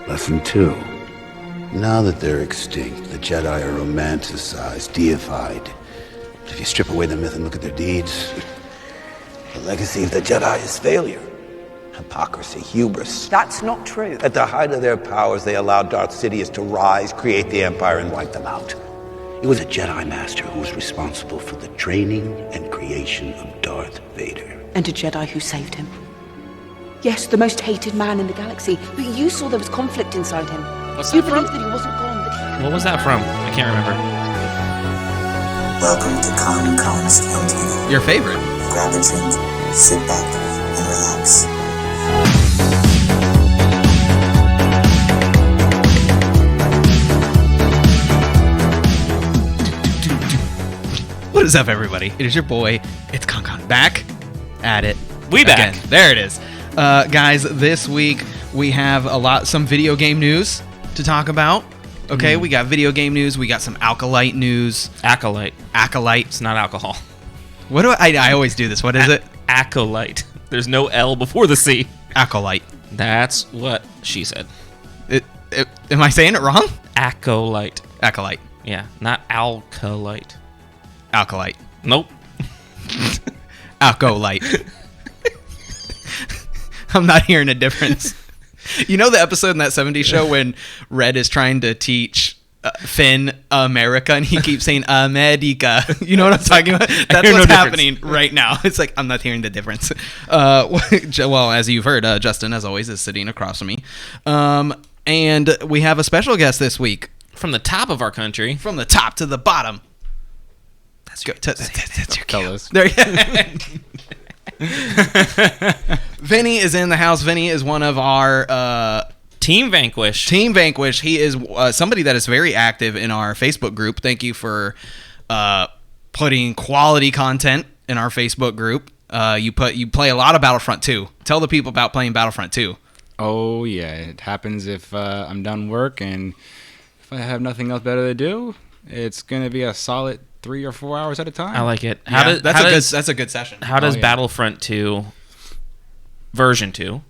Lesson 2. Now that they're extinct, the Jedi are romanticized, deified. But if you strip away the myth and look at their deeds, the legacy of the Jedi is failure. Hypocrisy, hubris. That's not true. At the height of their powers, they allowed Darth Sidious to rise, create the Empire, and wipe them out. It was a Jedi Master who was responsible for the training and creation of Darth Vader. And a Jedi who saved him. Yes, the most hated man in the galaxy, but you saw there was conflict inside him. What's you that from? believed that he wasn't gone, but he... What was that from? I can't remember. Welcome to KonKon's Cantina. Your favorite. Grab a drink, sit back, and relax. What is up, everybody? It is your boy, it's KonKon, back at it. We back. Again. There it is. Guys, this week we have some video game news to talk about. Okay, we got video game news. We got some Acolyte news. Acolyte. It's not alcohol. What do I always do this. What is it? Acolyte. There's no L before the C. Acolyte. That's what she said. Am I saying it wrong? Acolyte. Acolyte. Yeah, not alkalite. Acolyte. Nope. Acolyte. I'm not hearing a difference. You know the episode in that 70s show when Red is trying to teach Finn America and he keeps saying America? You know what I'm talking about? That's what's happening right now. It's like, I'm not hearing the difference. Well, as you've heard, Justin, as always, is sitting across from me. And we have a special guest this week. From the top of our country. From the top to the bottom. That's good. That's your cue. There. Vennie is in the house. Vennie is one of our Team Vanquish. He is somebody that is very active in our Facebook group. Thank you for putting quality content in our Facebook group. You play a lot of Battlefront 2. Tell the people about playing Battlefront 2. Oh yeah, it happens if I'm done work and if I have nothing else better to do. It's gonna be a solid 3 or 4 hours at a time. I like it. That's a good session. How does Battlefront 2 version 2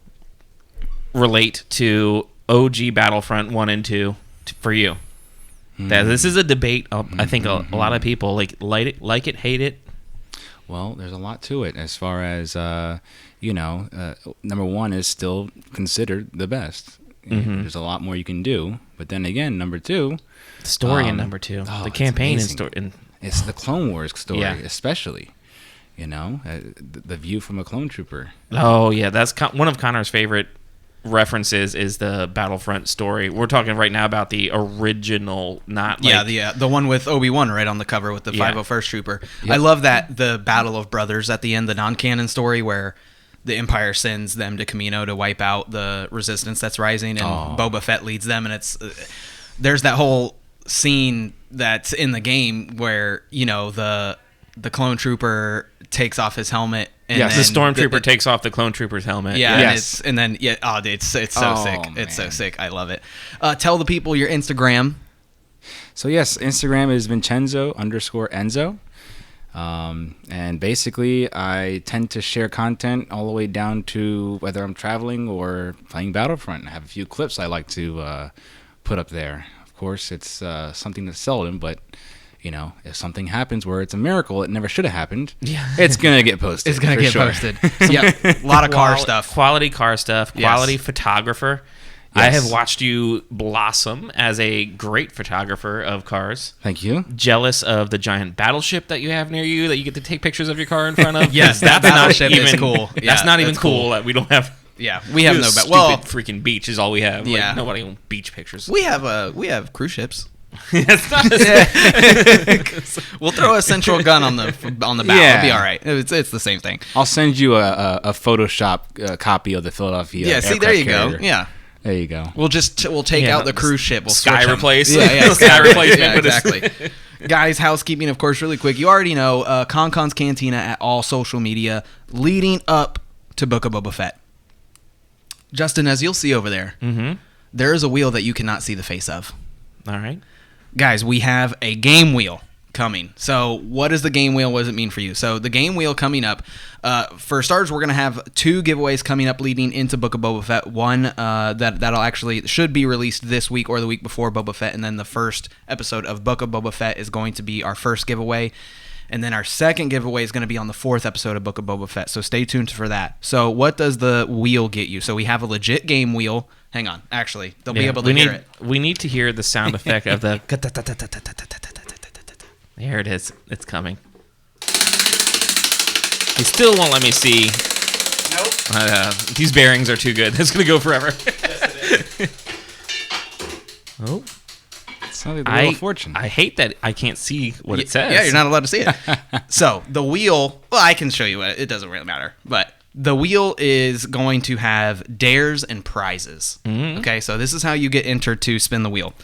relate to OG Battlefront 1 and 2 for you? This is a debate. I think a lot of people like it, hate it. Well, there's a lot to it as far as number one is still considered the best. There's a lot more you can do, but then again, number two, the story in number 2, the campaign and story. It's the Clone Wars story, especially. The view from a clone trooper. Oh yeah, that's one of Konnor's favorite references is the Battlefront story. We're talking right now about the original, not the one with Obi-Wan right on the cover with the 501st Trooper. Yep. I love that the Battle of Brothers at the end, the non-canon story where the Empire sends them to Kamino to wipe out the resistance that's rising, and Boba Fett leads them, and there's that whole scene that's in the game where the clone trooper takes off his helmet. And the stormtrooper takes off the clone trooper's helmet. Yeah, it's so sick. It's so sick. I love it. Tell the people your Instagram. So yes, Instagram is Vincenzo_Enzo. And basically I tend to share content all the way down to whether I'm traveling or playing Battlefront. I have a few clips I like to put up there. Of course, it's something that's seldom, but if something happens where it's a miracle, it never should have happened. Yeah, it's gonna get posted. It's gonna get posted. Yeah, a lot of car stuff, quality car stuff, quality photographer. Yes. I have watched you blossom as a great photographer of cars. Thank you. Jealous of the giant battleship that you have near you that you get to take pictures of your car in front of. Yes, that battleship is cool. Yeah, that's not even cool that we don't have. Yeah, we have no freaking beach is all we have. Yeah, nobody owns beach pictures. We have cruise ships. It's not we'll throw a central gun on the bow. It'll be all right. It's the same thing. I'll send you a Photoshop copy of the Philadelphia. Yeah, see, there you go. Yeah, there you go. We'll take out the cruise ship. We'll sky replace. Yeah, sky replacement. Yeah, exactly. Guys, housekeeping, of course, really quick. You already know KonKon's Cantina at all social media leading up to Book of Boba Fett. Justin, as you'll see over there, there is a wheel that you cannot see the face of. All right. Guys, we have a game wheel coming. So what is the game wheel? What does it mean for you? So the game wheel coming up, for starters, we're going to have 2 giveaways coming up leading into Book of Boba Fett. One that'll actually should be released this week or the week before Boba Fett, and then the first episode of Book of Boba Fett is going to be our first giveaway. And then our second giveaway is going to be on the 4th episode of Book of Boba Fett. So stay tuned for that. So what does the wheel get you? So we have a legit game wheel. Hang on. Actually, they'll be able to hear it. We need to hear the sound effect of the... There it is. It's coming. He still won't let me see. Nope. These bearings are too good. It's going to go forever. Yes, it is. Oh. Sounds like the Wheel of Fortune. I hate that I can't see what it says. Yeah, you're not allowed to see it. So the wheel, well, I can show you it. It doesn't really matter. But the wheel is going to have dares and prizes. Mm-hmm. Okay, so this is how you get entered to spin the wheel.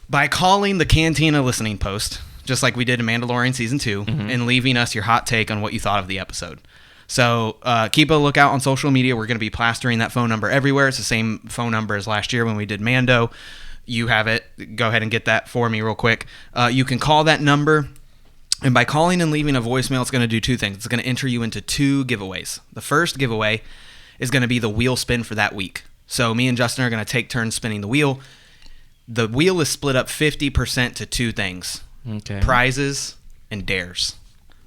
By calling the Cantina listening post, just like we did in Mandalorian Season 2, and leaving us your hot take on what you thought of the episode. So keep a lookout on social media. We're going to be plastering that phone number everywhere. It's the same phone number as last year when we did Mando. You have it. Go ahead and get that for me real quick. You can call that number, and by calling and leaving a voicemail, it's going to do 2 things. It's going to enter you into 2 giveaways. The first giveaway is going to be the wheel spin for that week. So me and Justin are going to take turns spinning the wheel. The wheel is split up 50% to 2 things. Okay. Prizes and dares.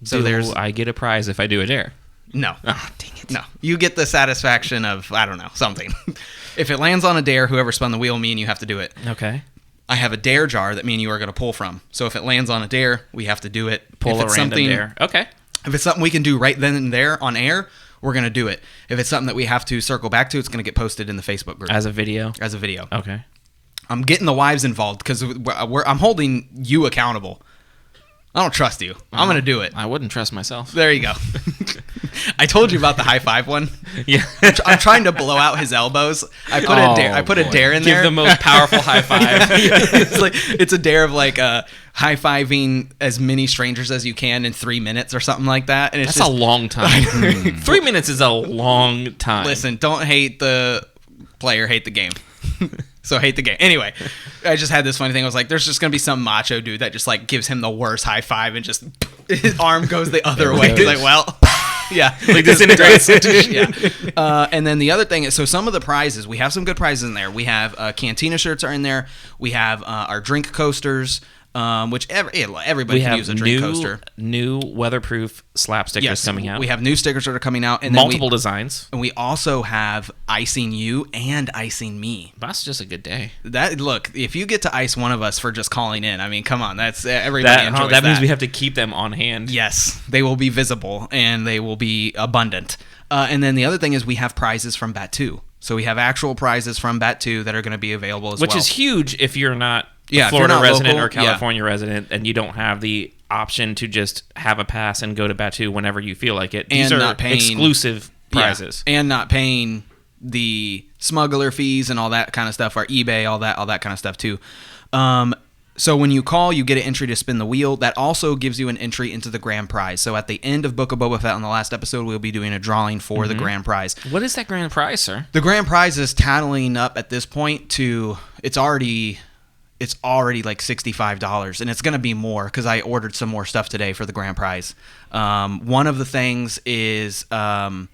So I get a prize if I do a dare? No. Oh, dang it. No. You get the satisfaction of, I don't know, something. If it lands on a dare, whoever spun the wheel, me and you have to do it. Okay. I have a dare jar that me and you are going to pull from. So if it lands on a dare, we have to do it. Pull a random dare. Okay. If it's something we can do right then and there on air, we're going to do it. If it's something that we have to circle back to, it's going to get posted in the Facebook group. As a video? As a video. Okay. I'm getting the wives involved because I'm holding you accountable. I don't trust you. I'm going to do it. I wouldn't trust myself. There you go. I told you about the high five one. Yeah. I'm trying to blow out his elbows. I put a dare in there. Give the most powerful high five. It's a dare of like high fiving as many strangers as you can in 3 minutes or something like that. And That's a long time. 3 minutes is a long time. Listen, don't hate the player, hate the game. So hate the game. Anyway, I just had this funny thing. I was like, there's just going to be some macho dude that just like gives him the worst high five and just his arm goes the other way. He's like, well, yeah. Like disintegrates. Yeah. And then the other thing is, so some of the prizes, we have some good prizes in there. We have Cantina shirts are in there. We have our drink coasters. Which everybody can use a drink coaster. New weatherproof slap stickers coming out. We have new stickers that are coming out. And multiple designs. And we also have icing you and icing me. That's just a good day. Look, if you get to ice one of us for just calling in, I mean, come on. That's everybody enjoys that. That means we have to keep them on hand. Yes. They will be visible and they will be abundant. And then the other thing is we have prizes from Bat 2. So we have actual prizes from Bat 2 that are going to be available as well. Which is huge if you're not if Florida you're not resident local, or California resident, and you don't have the option to just have a pass and go to Batu whenever you feel like it. These and are not paying, exclusive prizes. Yeah, and not paying the smuggler fees and all that kind of stuff, or eBay, all that kind of stuff too. So when you call, you get an entry to spin the wheel. That also gives you an entry into the grand prize. So at the end of Book of Boba Fett on the last episode, we'll be doing a drawing for the grand prize. What is that grand prize, sir? The grand prize is tattling up at this point to it's already like $65, and it's going to be more because I ordered some more stuff today for the grand prize. One of the things is, and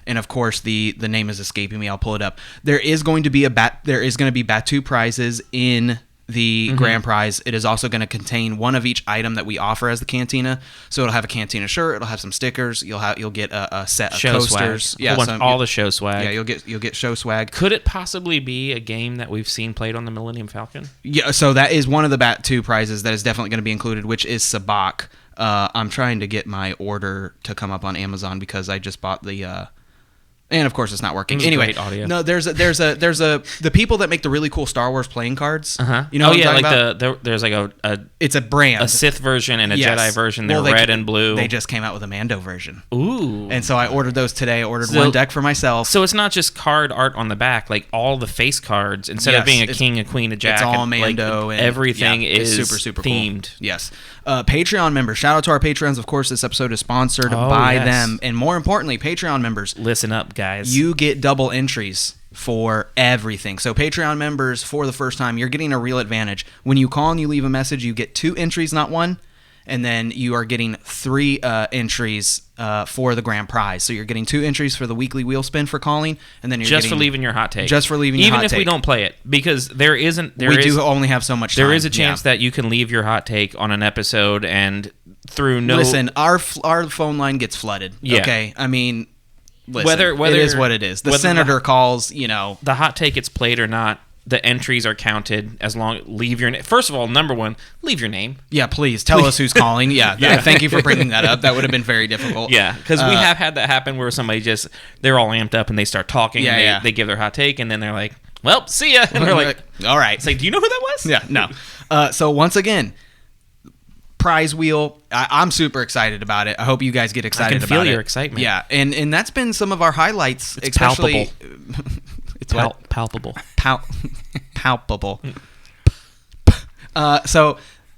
of course the name is escaping me. I'll pull it up. There is going to be Batu prizes in the grand prize. It is also going to contain one of each item that we offer as the Cantina. So it'll have a Cantina shirt. It'll have some stickers. You'll get a set of show coasters. Swag. Yeah, all the show swag. Yeah, you'll get show swag. Could it possibly be a game that we've seen played on the Millennium Falcon? Yeah, so that is one of the Bat 2 prizes that is definitely going to be included, which is Sabak. I'm trying to get my order to come up on Amazon because I just bought the. And of course, it's not working. Anyway, great audio. No, there's the people that make the really cool Star Wars playing cards. You know, what I'm talking about? There's like it's a brand, a Sith version and a Jedi version. They're red and blue. They just came out with a Mando version. Ooh! And so I ordered those today. I ordered one deck for myself. So it's not just card art on the back, like all the face cards. Instead of being a king, a queen, a jack, it's all Mando. Like, everything is super themed. Cool. Yes. Patreon members. Shout out to our Patreons. Of course, this episode is sponsored by them, and more importantly, Patreon members. Listen up, guys. You get double entries for everything. So Patreon members, for the first time, you're getting a real advantage. When you call and you leave a message, you get 2 entries, not 1. And then you are getting 3 entries for the grand prize. So you're getting 2 entries for the weekly wheel spin for calling, and then you're just getting, for leaving your hot take. Just for leaving your hot take. Even if we don't play it, because we do only have so much time. There is a chance that you can leave your hot take on an episode, and through no... Listen, our phone line gets flooded. Yeah. Okay, I mean, listen, whether it is what it is. The senator calls, you know, the hot take gets played or not. The entries are counted as long. Leave your name. First of all, number 1, leave your name. Yeah, please tell us who's calling. Yeah, thank you for bringing that up. That would have been very difficult. Yeah, because we have had that happen where somebody they're all amped up and they start talking. And they give their hot take and then they're like, "Well, see ya," and we're like, "All right." It's like, do you know who that was? Yeah, no. So once again, prize wheel. I'm super excited about it. I hope you guys get excited about it. I can feel your excitement. Yeah, and that's been some of our highlights. It's especially palpable. It's palpable. Palpable. So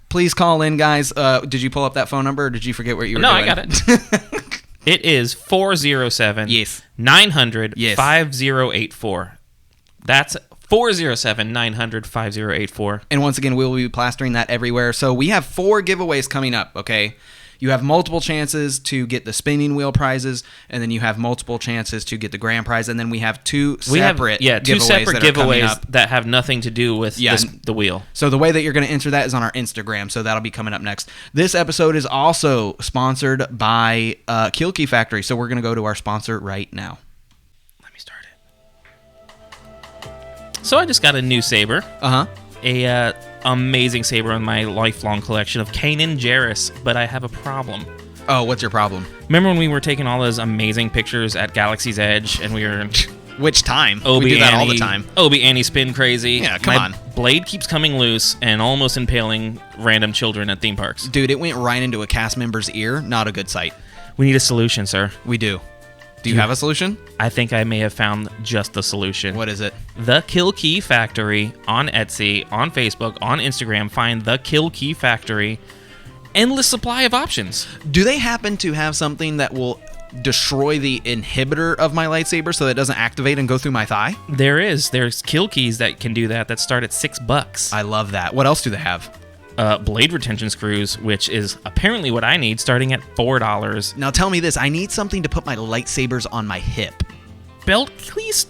please call in, guys. Did you pull up that phone number, or did you forget what you were doing? No, I got it. It is 407 yes 900 yes 5084. That's 407 900 5084. And once again, we'll be plastering that everywhere. So we have 4 giveaways coming up, okay? You have multiple chances to get the spinning wheel prizes, and then you have multiple chances to get the grand prize, and then we have 2 separate giveaways that have nothing to do with the wheel. So the way that you're going to enter that is on our Instagram, so that'll be coming up next. This episode is also sponsored by Kill Key Factory, so we're going to go to our sponsor right now. Let me start it. So I just got a new saber. A amazing saber in my lifelong collection of Canon Jarrus, but I have a problem. Oh, what's your problem? Remember when we were taking all those amazing pictures at Galaxy's Edge, and we were... Which time? We do that all the time. Obi Annie spin crazy. Yeah, come on. Blade keeps coming loose and almost impaling random children at theme parks. Dude, it went right into a cast member's ear. Not a good sight. We need a solution, sir. We do. Do you have a solution? I think I may have found just the solution. What is it? The Kill Key Factory on Etsy, on Facebook, on Instagram. Find The Kill Key Factory. Endless supply of options. Do they happen to have something that will destroy the inhibitor of my lightsaber so that it doesn't activate and go through my thigh? There's kill keys that can do that start at $6. I love that. What else do they have? Blade retention screws, which is apparently what I need, starting at $4. Now tell me this, I need something to put my lightsabers on my hip. Belt clips,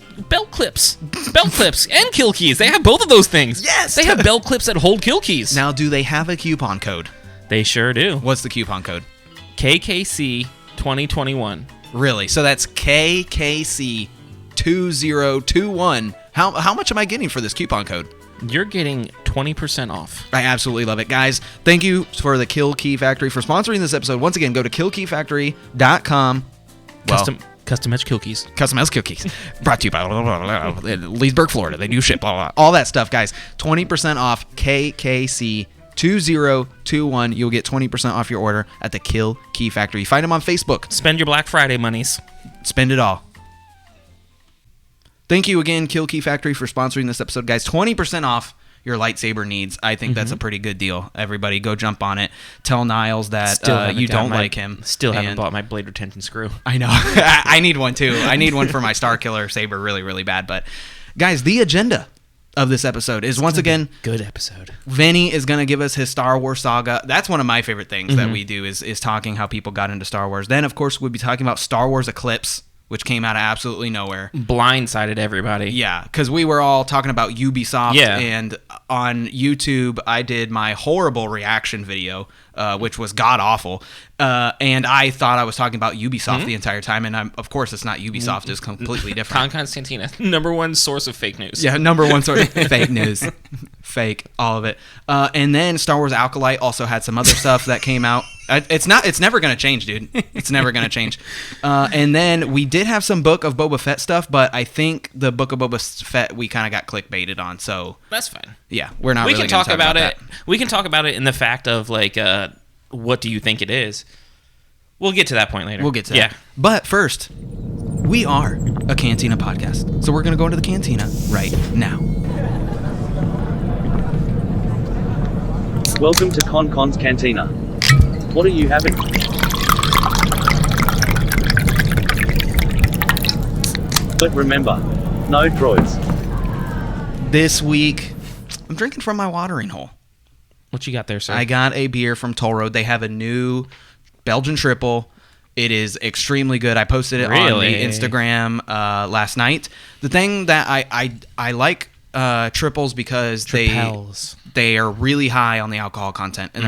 and kill keys. They have both of those things. Yes! They have belt clips that hold kill keys. Now, do they have a coupon code? They sure do. What's the coupon code? KKC 2021. Really? So that's KKC 2021. How much am I getting for this coupon code? You're getting 20% off. I absolutely love it. Guys, thank you for the Kill Key Factory for sponsoring this episode. Once again, go to killkeyfactory.com. Custom edge kill keys. Custom edge kill keys. Brought to you by Leesburg, Florida. They do ship, blah, blah, blah. All that stuff, guys. 20% off KKC 2021. You'll get 20% off your order at the Kill Key Factory. Find them on Facebook. Spend your Black Friday monies. Spend it all. Thank you again, Kill Key Factory, for sponsoring this episode, guys. 20% off your lightsaber needs. I think that's a pretty good deal. Everybody, go jump on it. Tell Niles that you don't like him. Still haven't bought my blade retention screw. I know. I need one, too. I need one for my Star Killer saber really, really bad. But, guys, the agenda of this episode is, once again, good episode. Vennie is going to give us his Star Wars saga. That's one of my favorite things that we do is talking how people got into Star Wars. Then, of course, we'll be talking about Star Wars Eclipse, which came out of absolutely nowhere. Blindsided everybody. Yeah, because we were all talking about Ubisoft, Yeah. and on YouTube, I did my horrible reaction video, which was god-awful, and I thought I was talking about Ubisoft the entire time, and of course it's not Ubisoft, it's completely different. KonKoncantina, #1 source of fake news. Yeah, #1 source of fake news. Fake, all of it. And then Star Wars Acolyte also had some other stuff that came out. It's never going to change, dude. It's never going to change. And then we did have some Book of Boba Fett stuff, but I think the Book of Boba Fett we kind of got clickbaited on, so that's fine. Yeah, we're not. We really can talk about it. That. We can talk about it in the fact of like, what do you think it is? We'll get to that point later. We'll get to that. Yeah. But first, we are a Cantina podcast, so we're going to go into the Cantina right now. Welcome to KonKon's Cantina. What are you having? But remember, No droids. This week, I'm drinking from my watering hole. What you got there, sir? I got a beer from Toll Road. They have a new Belgian triple. It is extremely good. I posted it on the Instagram last night. The thing that I like triples because they are really high on the alcohol content, and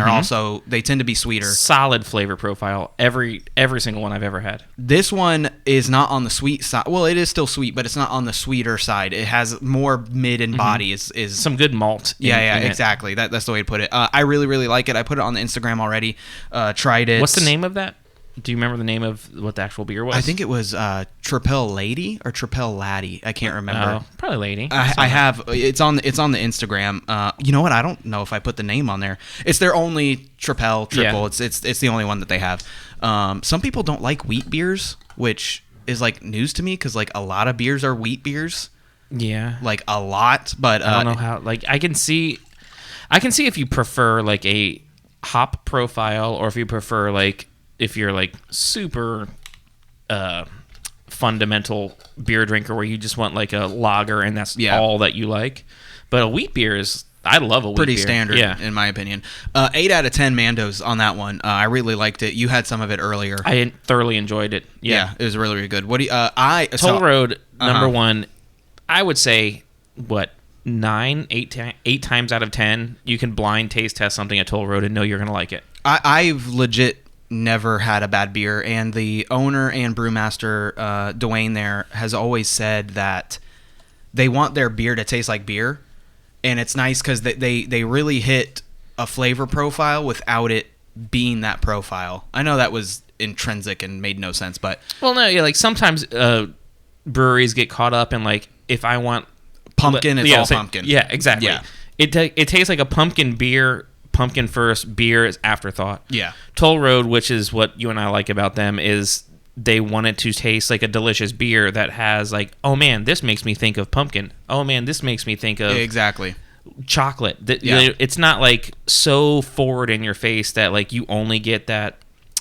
they tend to be sweeter. Solid flavor profile. Every single one I've ever had. This one is not on the sweet side. Well, it is still sweet, but it's not on the sweeter side. It has more mid in body. Is some good malt. In exactly. That's the way to put it. I really, really like it. I put it on the Instagram already. Tried it. What's the name of that? Do you remember the name of what the actual beer was? I think it was Tripel Lady or Tripel Laddie. I can't remember. Oh, probably Lady. I have. It's on the Instagram. You know what? I don't know if I put the name on there. It's their only triple. Yeah. It's the only one that they have. Some people don't like wheat beers, which is like news to me because like a lot of beers are wheat beers. Yeah, like a lot. But I don't know how. Like I can see if you prefer like a hop profile, or if you prefer like. If you're like super fundamental beer drinker where you just want like a lager and that's all that you like. But a wheat beer is, I love a wheat beer. Pretty standard in my opinion. 8 out of 10 Mandos on that one. I really liked it. You had some of it earlier. I thoroughly enjoyed it. Yeah, it was really, really good. What do you, Toll Road, number one, I would say, 8 times out of 10, you can blind taste test something at Toll Road and know you're going to like it. I've legit never had a bad beer, and the owner and brewmaster Dwayne there has always said that they want their beer to taste like beer, and it's nice because they really hit a flavor profile without it being that profile. I know that was intrinsic and made no sense, but like sometimes breweries get caught up in like, if I want pumpkin, it's all pumpkin. Yeah, exactly. Yeah. It tastes like a pumpkin beer. Pumpkin first, beer is afterthought. Yeah. Toll Road, which is what you and I like about them, is they want it to taste like a delicious beer that has like, oh man, this makes me think of pumpkin. Oh man, this makes me think of chocolate. It's not like so forward in your face that like you only get that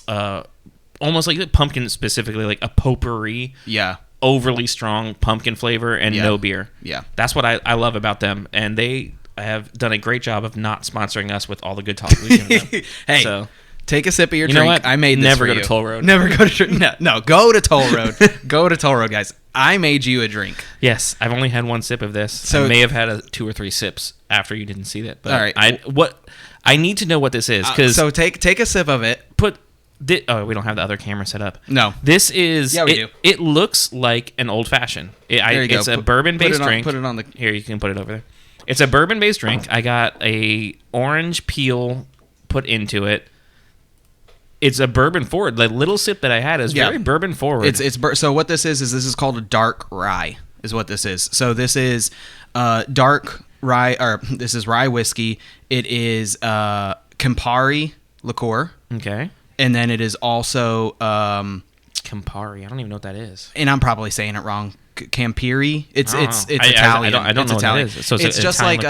almost like the pumpkin specifically, like a potpourri. Yeah. Overly strong pumpkin flavor and no beer. Yeah. That's what I love about them, and they have done a great job of not sponsoring us with all the good talk we can them. Hey, so, take a sip of your drink. Know what? I made this Never for go you. to Toll Road. Never go to no. Go to Toll Road. Go to Toll Road, guys. I made you a drink. Yes, I've only had one sip of this. So I may have had 2 or 3 sips after you didn't see that. But all right. I need to know what this is because so take a sip of it. We don't have the other camera set up. No, this is. Yeah, we do. It looks like an old fashioned. It's a bourbon based drink. Put it on the. Here, you can put it over there. It's a bourbon-based drink. I got a orange peel put into it. It's a bourbon forward. The little sip that I had is very bourbon forward. So what this is called a dark rye. Is what this is. So this is dark rye, or this is rye whiskey. It is Campari liqueur. Okay. And then it is also Campari. I don't even know what that is. And I'm probably saying it wrong. Campari. It's Italian. I don't know Italian. What it is. So it's just like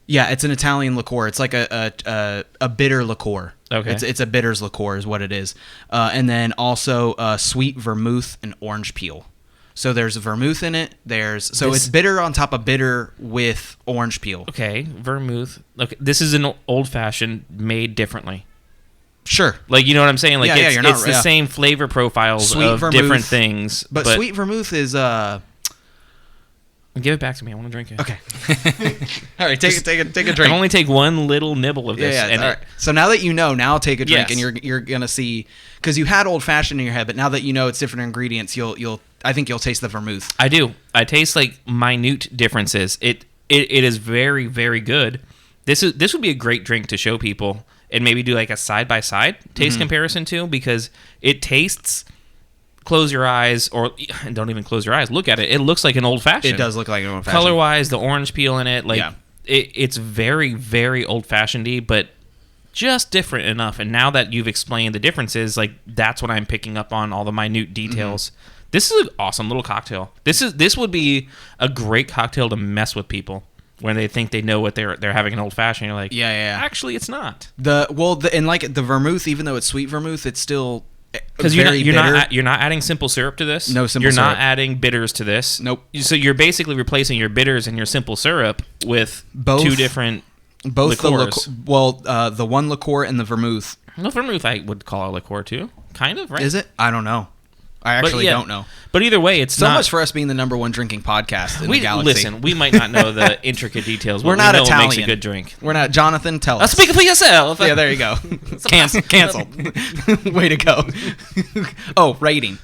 it's an Italian liqueur. It's like a bitter liqueur. Okay. It's a bitters liqueur is what it is. And then also sweet vermouth and orange peel. So there's vermouth in it. It's bitter on top of bitter with orange peel. Okay, vermouth. Okay, this is an old fashioned made differently. Sure. Like, you know what I'm saying? Like, it's the same flavor profiles sweet of vermouth, different things. But sweet vermouth is... Give it back to me. I want to drink it. Okay. All right, take a drink. I'll only take one little nibble of this. Yeah, all right. So now that you know, now take a drink, and you're going to see... Because you had old-fashioned in your head, but now that you know it's different ingredients, I think you'll taste the vermouth. I do. I taste, like, minute differences. It is very, very good. This would be a great drink to show people and maybe do like a side-by-side taste comparison too, because it tastes, close your eyes, or don't even close your eyes, look at it. It looks like an old-fashioned. It does look like an old-fashioned. Color-wise, the orange peel in it, it's very, very old-fashioned-y, but just different enough. And now that you've explained the differences, like, that's what I'm picking up on, all the minute details. This is an awesome little cocktail. This would be a great cocktail to mess with people when they think they know what they're having an old fashioned. You're like, yeah. Actually, it's not. And like the vermouth, even though it's sweet vermouth, it's still Because you're not adding simple syrup to this. No simple You're syrup. not adding bitters to this. Nope. So you're basically replacing your bitters and your simple syrup with two different liqueurs. The one liqueur and the vermouth. No, vermouth I would call a liqueur too. Kind of, right? Is it? I don't know. I actually don't know. But either way, it's So not much for us being the number one drinking podcast in the galaxy. Listen, we might not know the intricate details. But We're not we know Italian. What makes a good drink. We're not. Jonathan, tell us. Speak for yourself. Yeah, there you go. Canceled. Way to go. Oh, rating.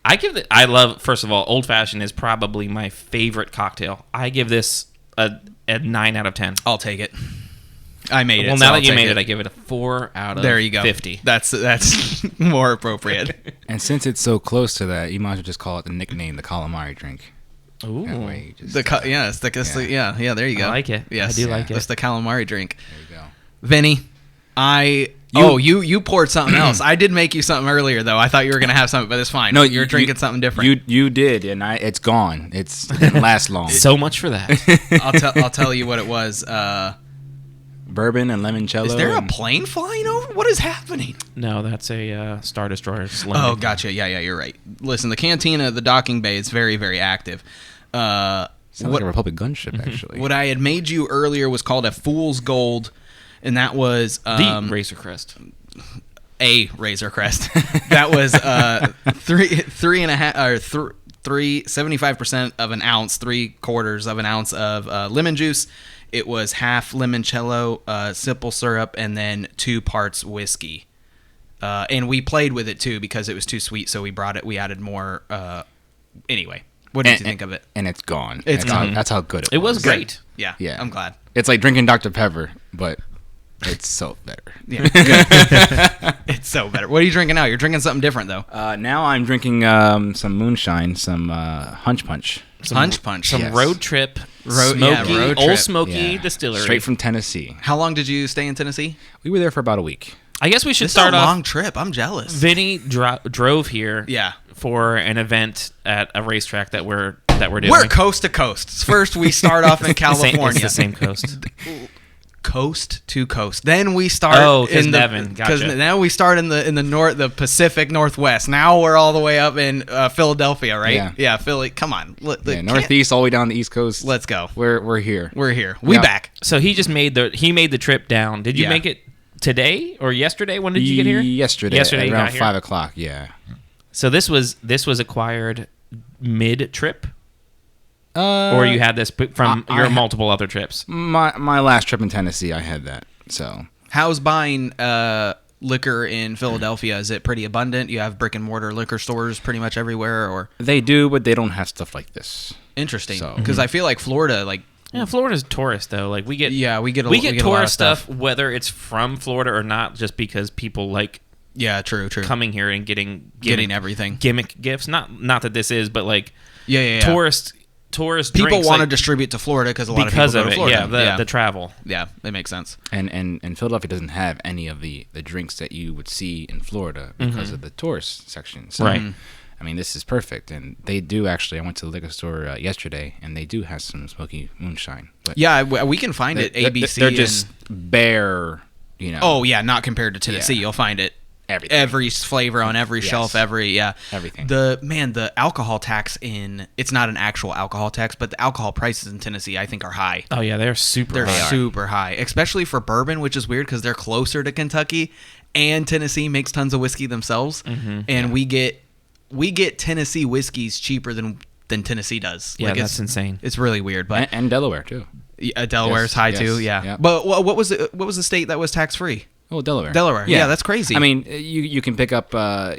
I love, first of all, Old Fashioned is probably my favorite cocktail. I give this a 9 out of 10. I'll take it. I made it. Well, so now I'll that you take made it, I give it a 4 out of there you go. 50. That's more appropriate. And since it's so close to that, you might as well just call it the nickname, the calamari drink. Ooh. That way you just, There you go. I like it. Yes, I do like it. It's the calamari drink. there you go. Vinny, you poured something else. I did make you something earlier though. I thought you were gonna have something, but it's fine. No, you're drinking something different. You did, and it's gone. It didn't last long. So much for that. I'll tell you what it was. Bourbon and limoncello. Is there a and- plane flying over? What is happening? No, that's a Star Destroyer. Oh, gotcha. Yeah, you're right. Listen, the Cantina, the docking bay, is very, very active. Sounds like a Republic gunship, actually. What I had made you earlier was called a Fool's Gold, and that was the Razor Crest. A Razor Crest. That was 75% of an ounce, 3/4 of an ounce of lemon juice. It was half limoncello, simple syrup, and then 2 parts whiskey. And we played with it too because it was too sweet, so we brought it. We added more. Anyway, what did you think of it? And it's gone. It's gone. That's how good It was great. Yeah, Yeah. I'm glad. It's like drinking Dr. Pepper, but it's so better. Yeah, it's so better. What are you drinking now? You're drinking something different though. Now I'm drinking some moonshine, some Hunch Punch. Punch. Some Yes. road trip. Road Old trip. Smoky Yeah. Distillery. Straight from Tennessee. How long did you stay in Tennessee? We were there for about a week. I guess we should This is start a off. long trip. I'm jealous. Vinny drove here. Yeah. For an event at a racetrack that we're doing. We're coast to coast. First, we start off in It's California. the same coast. Coast to coast. Then we start. Oh, 'cause in the Devon. Gotcha. now we start in the Pacific Northwest. Now we're all the way up in Philadelphia, right? Yeah. Philly. Come on, Northeast all the way down the East Coast. Let's go. We're here. We're here. We Yeah. back. So he made the trip down. Did you Yeah. make it today or yesterday? When did you get here? Yesterday. Yesterday you around got here? 5 o'clock. Yeah. So this was acquired mid trip, or you had this from your multiple other trips. My last trip in Tennessee, I had that. So How's buying liquor in Philadelphia? Is it pretty abundant? You have brick and mortar liquor stores pretty much everywhere, or they do, but they don't have stuff like this. interesting? So- Because I feel like Florida, like Yeah, Florida's tourist though. Like we get we get we get a lot of tourist stuff whether it's from Florida or not, just because people like Yeah, true. coming here and getting everything. gimmick gifts. Not that this is, but like Yeah. tourist People drinks, want to like, distribute to Florida because a lot because of people go to it. Florida. Yeah, the travel. Yeah, that makes sense. And Philadelphia doesn't have any of the drinks that you would see in Florida because of the tourist section. So, Right. I mean, this is perfect. And they do actually, I went to the liquor store yesterday, and they do have some smoky moonshine. But Yeah, we can find it. ABC. They're just bare, you know. Oh yeah, not compared to Tennessee. Yeah. You'll find it Everything. every flavor on every Yes. shelf. Everything. The alcohol tax it's not an actual alcohol tax, but the alcohol prices in Tennessee I think are high. Oh yeah, they're super. They're high. super high, especially for bourbon, which is weird because they're closer to Kentucky, and Tennessee makes tons of whiskey themselves, and we get Tennessee whiskeys cheaper than Tennessee does. Yeah, Like, that's insane. It's really weird, but and Delaware, too. Delaware's Yes, high yes, too. Yeah, yeah. but what was the state that was tax free? Oh, Delaware. Delaware. Yeah, that's crazy. I mean, you can pick up, a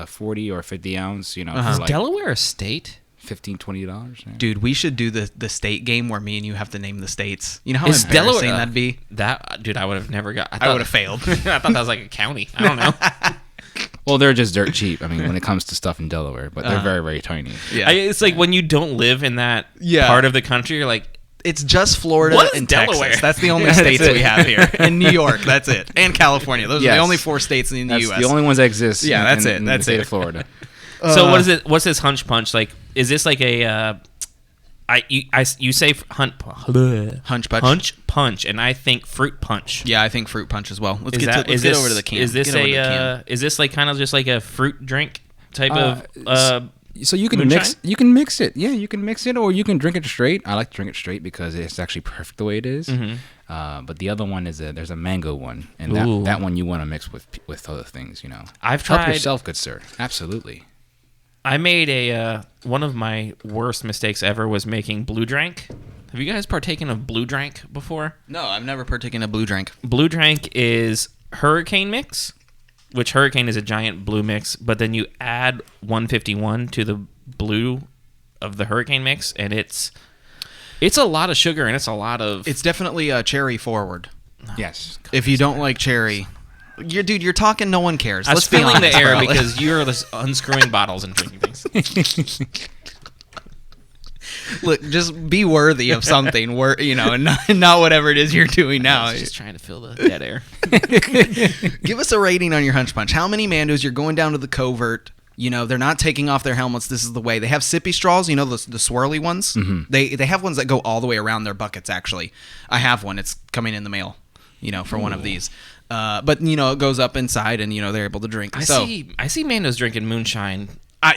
40 or 50 ounce, for Is like Delaware a state? $15, $20. Yeah. Dude, we should do the state game where me and you have to name the states. You know how Is embarrassing Delaware- that'd be? Dude, I would have never got. I would have failed. I thought that was like a county. I don't know. Well, they're just dirt cheap. I mean, when it comes to stuff in Delaware, but they're very, very tiny. Yeah, It's like when you don't live in that Yeah. part of the country, you're like, it's just Florida What is and Delaware? Texas. That's the only That's states it. we have here, and New York. That's it, and California. Those are the Yes. only 4 states in the That's U.S. the only ones that exist. Yeah, that's it. in That's the state it. of Florida. so what is it? What's this hunch punch like? Is this like a You say Hunch punch, and I think fruit punch. Yeah, I think fruit punch as well. Let's Is get that- is get this- over to the can. Is this Get over to the can. is this like kind of just like a fruit drink type of? So you can Moonshine? mix it. Yeah, you can mix it, or you can drink it straight. I like to drink it straight because it's actually perfect the way it is. But the other one is there's a mango one, and Ooh. that one you want to mix with other things. I've Help tried. yourself, good sir. Absolutely. I made one of my worst mistakes ever was making blue drink. Have you guys partaken of blue drink before? No, I've never partaken of blue drink. Blue drink is hurricane mix, which hurricane is a giant blue mix, but then you add 151 to the blue of the hurricane mix, and it's a lot of sugar, and it's a lot of... It's definitely a cherry forward. Yes. If you don't like cherry, you're talking. No one cares. I was Let's be filling the honest, air bro. because you're just unscrewing bottles and drinking things. Look, just be worthy of something. And not whatever it is you're doing now. I was just trying to fill the dead air. Give us a rating on your Hunch Punch. How many Mandos? You're going down to the covert. They're not taking off their helmets. This is the way. They have sippy straws, the swirly ones. Mm-hmm. They have ones that go all the way around their buckets, actually. I have one. It's coming in the mail, for one of these. But, it goes up inside and, they're able to drink. I see Mandos drinking moonshine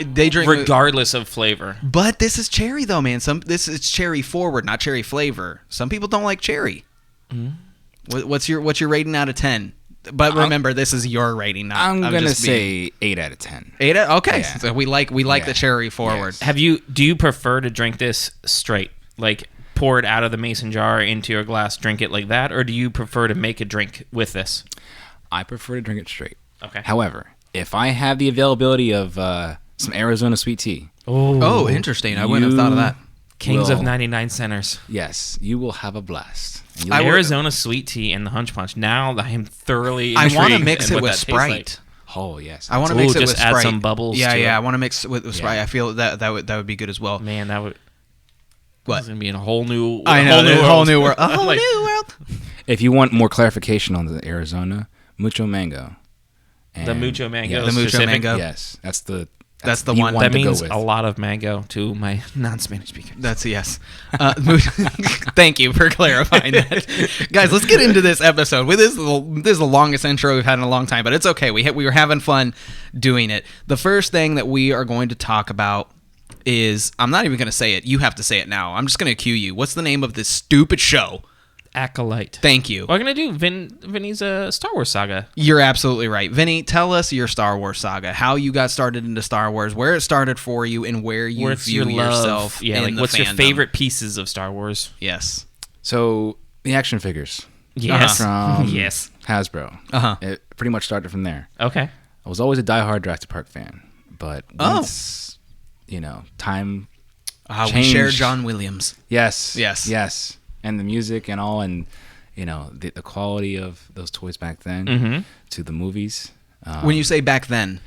they drink regardless of flavor. But this is cherry, though, man. This is cherry forward, not cherry flavor. Some people don't like cherry. Mm-hmm. What's your rating out of 10? But remember, this is your rating. I'm gonna say 8 out of 10. 8 out. Okay, Yeah. so we like the cherry forward. Yes. Do you prefer to drink this straight, like pour it out of the mason jar into your glass, drink it like that, or do you prefer to make a drink with this? I prefer to drink it straight. Okay. However, if I have the availability of some Arizona sweet tea, Oh, interesting. I wouldn't have thought of that. Kings of Will- 99 centers. yes, you will have a blast. And you'll- Arizona sweet tea and the Hunch Punch. Now I am thoroughly I want to intrigued mix in it what with that tastes Sprite. like. Oh yes. I want to Ooh, mix it just with add Sprite. some bubbles Yeah, to yeah. it. I want to mix it with Sprite. Yeah. I feel that would be good as well. Man, that would. What? It's gonna be in a whole new. I know, a whole new world. A whole Like- new world. If you want more clarification on the Arizona, mucho mango. The mucho mango. Yes. The mucho specific? mango. Yes, that's the one. That to go means with. a lot of mango to my non-Spanish speakers. That's a yes. Thank you for clarifying that, guys. Let's get into this episode. This is the longest intro we've had in a long time, but it's okay. We were having fun doing it. The first thing that we are going to talk about is I'm not even going to say it. You have to say it now. I'm just going to cue you. What's the name of this stupid show? Acolyte. Thank you. We're gonna do Vinny's Star Wars saga. You're absolutely right. Vinny, tell us your Star Wars saga, how you got started into Star Wars, where it started for you, and where you What's view your love? yourself Yeah, in like the what's your fandom. favorite pieces of Star Wars? Yes. So the action figures Yes. from Yes. Hasbro. Uh-huh. It pretty much started from there. Okay. I was always a diehard Jurassic Park fan, but once time. We changed. share John Williams. Yes. Yes. Yes. And the music and all, and the quality of those toys back then to the movies. When you say back then.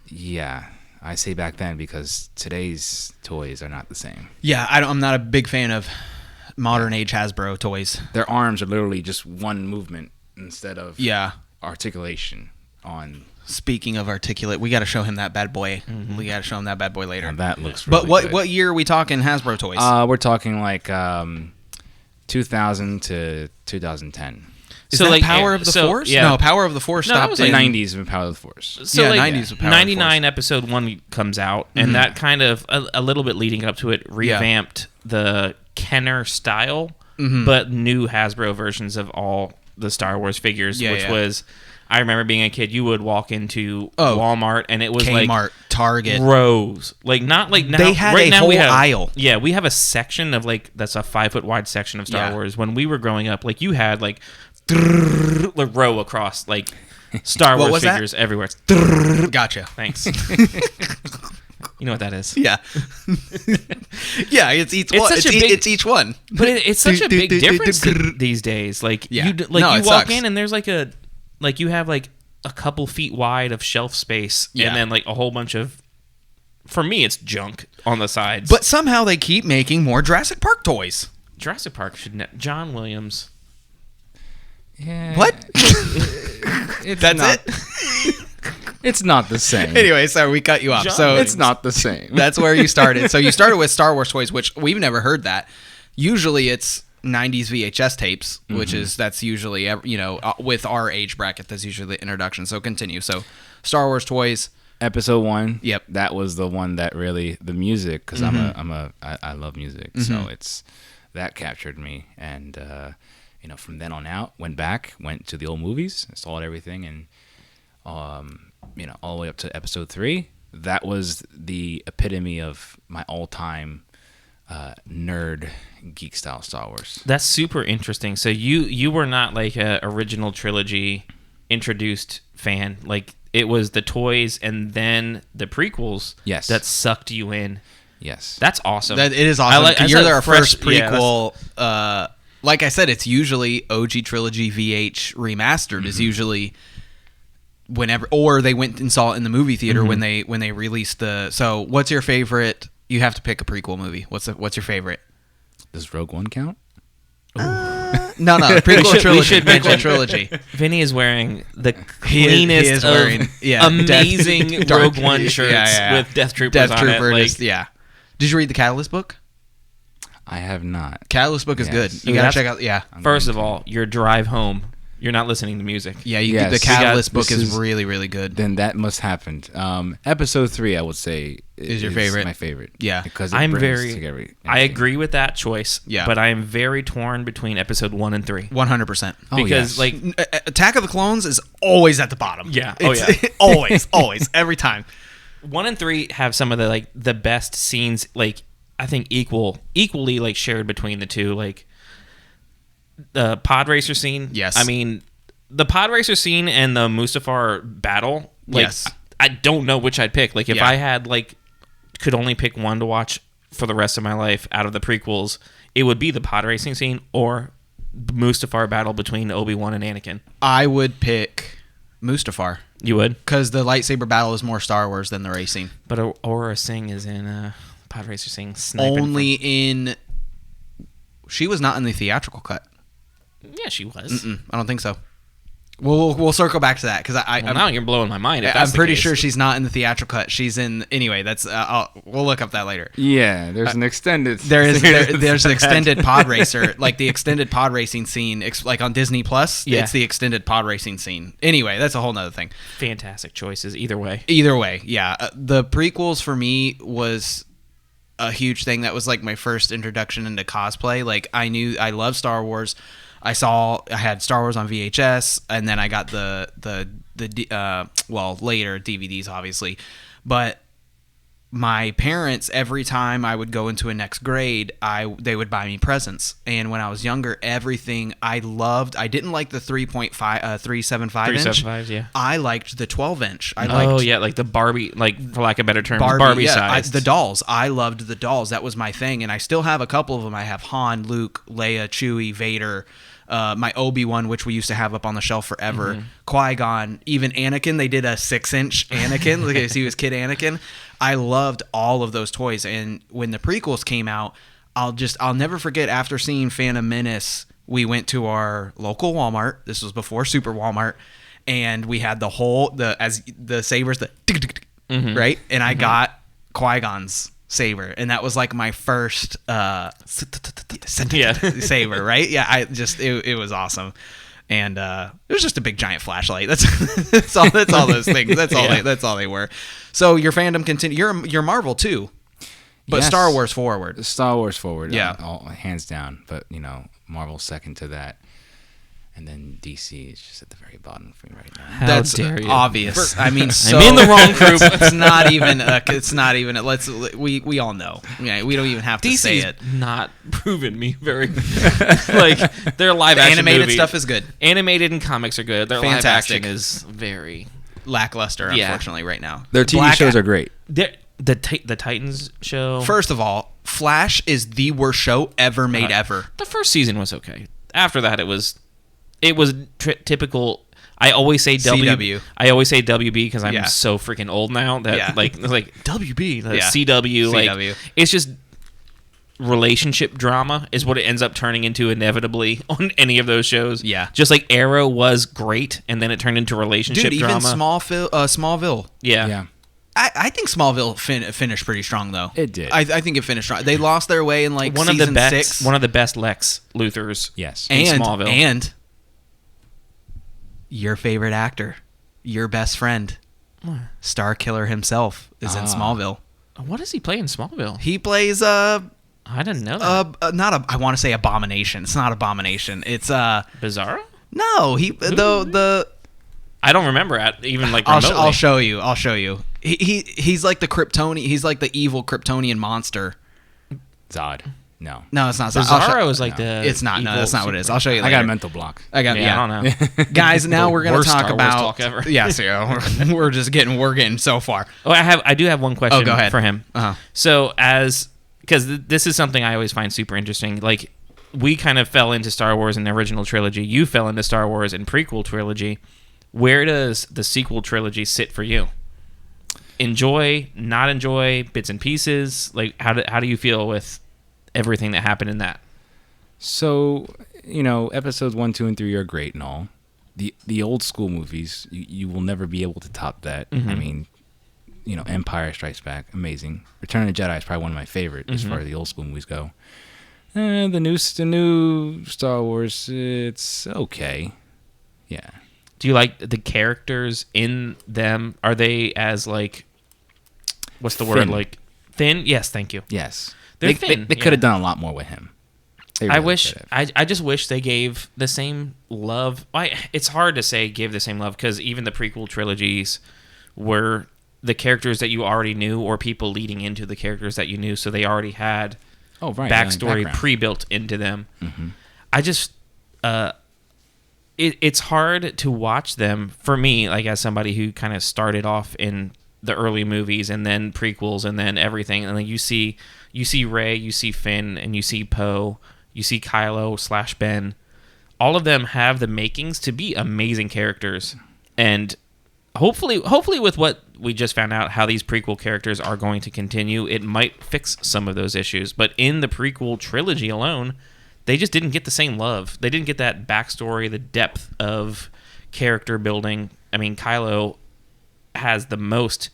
Yeah, I say back then because today's toys are not the same. Yeah, I'm not a big fan of modern age Hasbro toys. Their arms are literally just one movement instead of Yeah. articulation on. Speaking of articulate, we got to show him that bad boy. We got to show him that bad boy later. And that looks But really good. what year are we talking Hasbro toys? We're talking like 2000 to 2010. Is so that like Power of the Force? Yeah. No, Power of the Force No, that stopped was in like 90s of Power of the Force. So Yeah, like 90s with Power of the 99 episode 1 comes out, and that kind of a little bit leading up to it revamped the Kenner style, but new Hasbro versions of all the Star Wars figures, Yeah, which yeah. was. I remember being a kid. You would walk into Walmart, and it was Kmart, like Target. rows, like not like now. They had right a now we whole have, aisle. Yeah, we have a section of like that's a 5 foot wide section of Star Yeah. Wars. When we were growing up, like you had like a row across like Star What Wars was that? figures everywhere. Gotcha. Thanks. You know what that is. Yeah. Yeah, it's each It's one. such a big- It's each one. But it's such a big difference these days. Like Yeah. you No, you it walk sucks. in and there's like you have like a couple feet wide of shelf space, Yeah. and then like a whole bunch of. For me, it's junk on the sides. But somehow they keep making more Jurassic Park toys. Jurassic Park should John Williams. Yeah. What? It's That's not, it? It's not the same. Anyway, so we cut you off. So It's not the same. that's where you started. So you started with Star Wars toys, which we've never heard that. Usually it's 90s VHS tapes, which is that's usually with our age bracket, that's usually the introduction. So continue. So Star Wars toys. Episode 1. Yep. That was the one that really the music because I love music, so that captured me, and from then on out went to the old movies, installed everything, and all the way up to episode 3. That was the epitome of my all-time nerd geek style Star Wars. That's super interesting. So you were not like a original trilogy introduced fan. Like it was the toys and then the prequels. Yes. That sucked you in. Yes. That's awesome. That it is awesome. You're our first yeah, prequel. Like I said, it's usually OG trilogy VH remastered is usually whenever, or they went and saw it in the movie theater when they released the. So, what's your favorite? You have to pick a prequel movie. What's your favorite? Does Rogue One count? No, prequel trilogy. We should mention trilogy. Vinny is wearing the He cleanest is wearing, amazing dark- Rogue One shirts with Death Troopers on it. Like, Did you read the Catalyst book? I have not. Catalyst book is Yes. good. You Ooh, gotta that's- check out. Yeah, first of all, your drive home, you're not listening to music. yeah. Yes. The Catalyst book This is is- really, really good. Then that must happen. Episode 3, I would say, Is your favorite? My favorite. Yeah. because it I'm brings very. together I everything. agree with that choice. Yeah. But I am very torn between episode 1 and 3 100%. Oh, because yes. like Attack of the Clones is always at the bottom. Yeah. It's always, every time. 1 and 3 have some of the best scenes. Like I think equally like shared between the two. Like the pod racer scene. Yes. I mean the pod racer scene and the Mustafar battle. Like, Yes. I don't know which I'd pick. Like if Yeah. I had could only pick one to watch for the rest of my life out of the prequels, it would be the pod racing scene or the Mustafar battle between Obi-Wan and Anakin. I would pick Mustafar You would, because the lightsaber battle is more Star Wars than the racing. but Aurora Singh is in pod racer Singh sniping. Only in. She was not in the theatrical cut. Yeah, she was. I don't think so. We'll circle back to that because Well, now you're blowing my mind. If I'm that's the pretty case. sure she's not in the theatrical cut. She's in anyway. That's we'll look up that later. Yeah, there's an extended. There's an extended pod racer, like the extended pod racing scene, like on Disney Plus. Yeah. It's the extended pod racing scene. Anyway, that's a whole nother thing. Fantastic choices either way. Either way, yeah. The prequels for me was a huge thing. That was like my first introduction into cosplay. Like I knew I love Star Wars. I had Star Wars on VHS, and then I got the later DVDs, obviously. But my parents, every time I would go into a next grade, they would buy me presents. And when I was younger, everything I loved. I didn't like the 3.75 inch. 375, yeah. I liked the 12 inch. I liked like the Barbie, like for lack of a better term, Barbie yeah, size. the dolls. I loved the dolls. That was my thing, and I still have a couple of them. I have Han, Luke, Leia, Chewie, Vader. My Obi-Wan, which we used to have up on the shelf forever, Qui-Gon, even Anakin. They did a 6-inch Anakin, because he was Kid Anakin. I loved all of those toys, and when the prequels came out, I'll never forget. After seeing Phantom Menace, we went to our local Walmart. This was before Super Walmart, and we had the sabers, right, and I got Qui-Gon's saber, and that was like my first saber, right? Yeah, it was awesome, and it was just a big giant flashlight. That's all those things. That's all they were. So your fandom continue. You're Marvel too, but Yes. Star Wars forward. Star Wars forward. Yeah. all hands down. But Marvel second to that, and then DC is just at the very bottom for me right now. How That's dare you. obvious. I mean, I'm in the wrong group. It's not even. It's not even. We all know. Yeah, we don't even have to say DC's it. not proven me very like their live action Animated movie. stuff is good. Animated and comics are good. Their Fantastic. live action is very Lackluster, Yeah. unfortunately, right now. Their TV shows are great. the Titans show. First of all, Flash is the worst show ever made ever. The first season was okay. After that, it was typical. I always say CW. I always say WB because I'm Yeah. so freaking old now that Yeah. like WB, Yeah. CW, like CW. it's just relationship drama is what it ends up turning into inevitably on any of those shows. Yeah. Just like Arrow was great, and then it turned into relationship Dude, even drama. Smallville. Yeah. Yeah. I think Smallville finished pretty strong, though. It did. I think it finished strong. They lost their way in like One season of the best 6. one of the best Lex Luthors. Yes. in and Smallville. and your favorite actor, your best friend, Star Killer himself is in Smallville. What does he play in Smallville? He plays I didn't know that. not a I want to say Abomination. It's not Abomination. It's Bizarro? no, he the I don't remember even like I'll remotely. show you. He's like the Kryptonian. He's like the evil Kryptonian monster. Zod. No. No, it's not. Bizarro is like the. It's not. No, evil that's not what it is. I'll show you. I Later. got a mental block. I got. Yeah, I don't know. Guys, now we're gonna Worst talk Star Wars about. talk ever. Yeah, so we're just getting so far. Oh, I do have one question Go ahead. for him. Uh-huh. So because this is something I always find super interesting. Like we kind of fell into Star Wars in the original trilogy. You fell into Star Wars in prequel trilogy. Where does the sequel trilogy sit for you? Enjoy, not enjoy, bits and pieces. Like how do you feel with everything that happened in that? So, episodes 1, 2, and 3 are great and all. The old school movies, you will never be able to top that. I mean, Empire Strikes Back, amazing. Return of the Jedi is probably one of my favorite as far as the old school movies go. The new Star Wars, it's okay. Yeah. Do you like the characters in them? Are they as like, what's the word? Thin. Like thin? Yes, thank you. Yes. They're They thin. could have done a lot more with him. They I really wish. could have. I just wish they gave the same love. It's hard to say give the same love because even the prequel trilogies were the characters that you already knew or people leading into the characters that you knew, so they already had backstory background. pre-built into them. I just it's hard to watch them for me, like as somebody who kind of started off in the early movies and then prequels and then everything, and then you see Rey, you see Finn, and you see Poe, you see Kylo / Ben. All of them have the makings to be amazing characters, and hopefully with what we just found out, how these prequel characters are going to continue, it might fix some of those issues. But in the prequel trilogy alone, they just didn't get the same love. They didn't get that backstory, the depth of character building. I mean, Kylo has the most.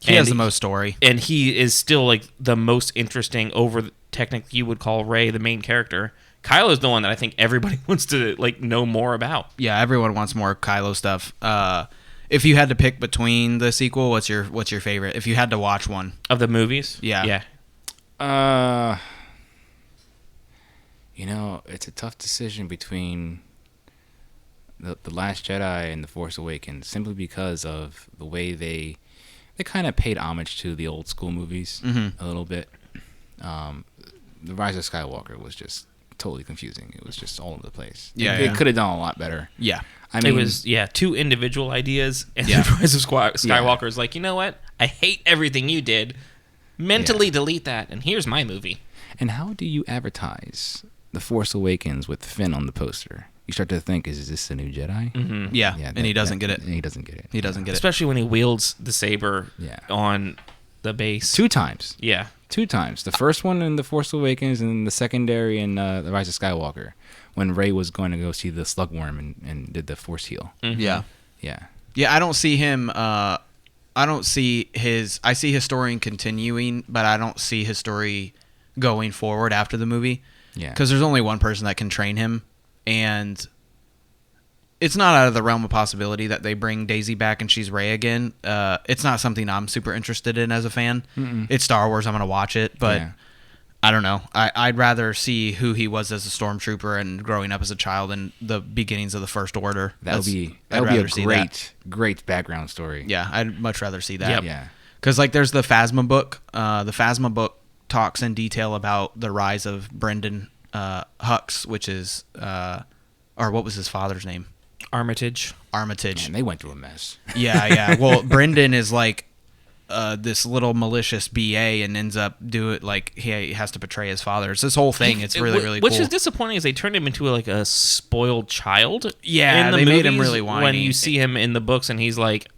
He has the most story, and he is still like the most interesting over. Technically, you would call Rey the main character. Kylo's the one that I think everybody wants to like know more about. Yeah, everyone wants more Kylo stuff. If you had to pick between the sequel, what's your favorite? If you had to watch one Of the movies? Yeah. It's a tough decision between the Last Jedi and The Force Awakens, simply because of the way they kind of paid homage to the old school movies a little bit. The Rise of Skywalker was just totally confusing. It was just all over the place. They could have done a lot better. Yeah. I mean, It was two individual ideas, and Yeah. the Rise of Skywalker is like, you know what? I hate everything you did. Mentally delete that, and here's my movie. And how do you advertise The Force Awakens with Finn on the poster? You start to think, is this the new Jedi? Mm-hmm. Yeah, and he doesn't get it. He doesn't get it. He doesn't get it. Especially when he wields the saber Yeah. on the base. 2 times. Yeah. 2 times. The first one in The Force Awakens, and the secondary in The Rise of Skywalker, when Rey was going to go see the Slugworm and did the Force heal. Mm-hmm. Yeah. Yeah. Yeah, I don't see him. I see his story continuing, but I don't see his story going forward after the movie. Yeah. Because there's only one person that can train him, and it's not out of the realm of possibility that they bring Daisy back and she's Rey again. It's not something I'm super interested in as a fan. It's Star Wars. I'm gonna watch it, but Yeah. I don't know. I'd rather see who he was as a stormtrooper and growing up as a child in the beginnings of the First Order. That would be I'd a rather see that. great background story. Yeah, I'd much rather see that. Yep. Yeah. Because like there's the Phasma book. The Phasma book talks in detail about the rise of Brendan Hux, which is or what was his father's name? Armitage. Armitage. Man, they went through a mess. Yeah. Well, Brendan is like this little malicious BA and ends up he has to betray his father. It's this whole thing. It's really Which cool. is disappointing is they turned him into like a spoiled child. Yeah, in the they made him movies really whiny. When you see him in the books and he's like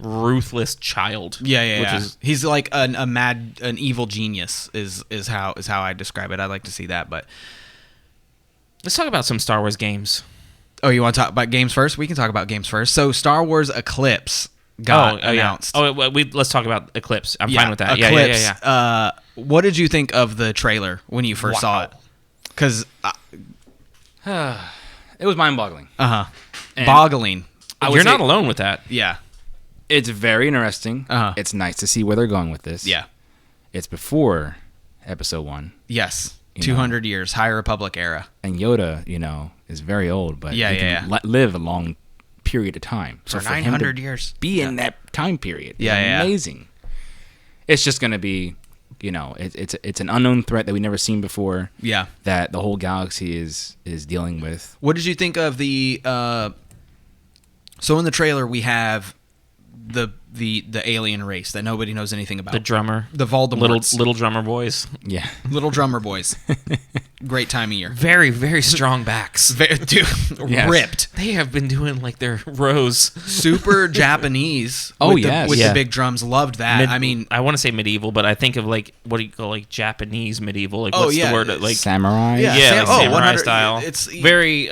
ruthless child. Yeah. He's like an evil genius is how I describe it. I like to see that. But let's talk about some Star Wars games. Oh, you want to talk about games first? We can talk about games first. So Star Wars Eclipse got announced. Yeah. Let's talk about Eclipse. I'm fine with that. Eclipse. Yeah. What did you think of the trailer when you first saw it? Because it was mind-boggling. Boggling. You're not alone with that. Yeah. It's very interesting. It's nice to see where they're going with this. Yeah. It's before Episode 1. Yes. 200 years, High Republic era. And Yoda, is very old, but he can live a long period of time. So for 900 years. Be in that time period. Yeah. Amazing. It's just going to be, it's an unknown threat that we've never seen before. Yeah. That the whole galaxy is dealing with. What did you think of the... So in the trailer, we have the alien race that nobody knows anything about. The drummer. The Voldemorts. Little drummer boys. Yeah. Little drummer boys. Great time of year. Very, very strong backs. Dude, Yes. ripped. They have been doing like their rows. Super Japanese. Oh, with yes. With Yeah. the big drums. Loved that. I want to say medieval, but I think of like, what do you call like Japanese medieval? Like, what's the word? Like samurai. Yeah. like samurai 100 style. It's very,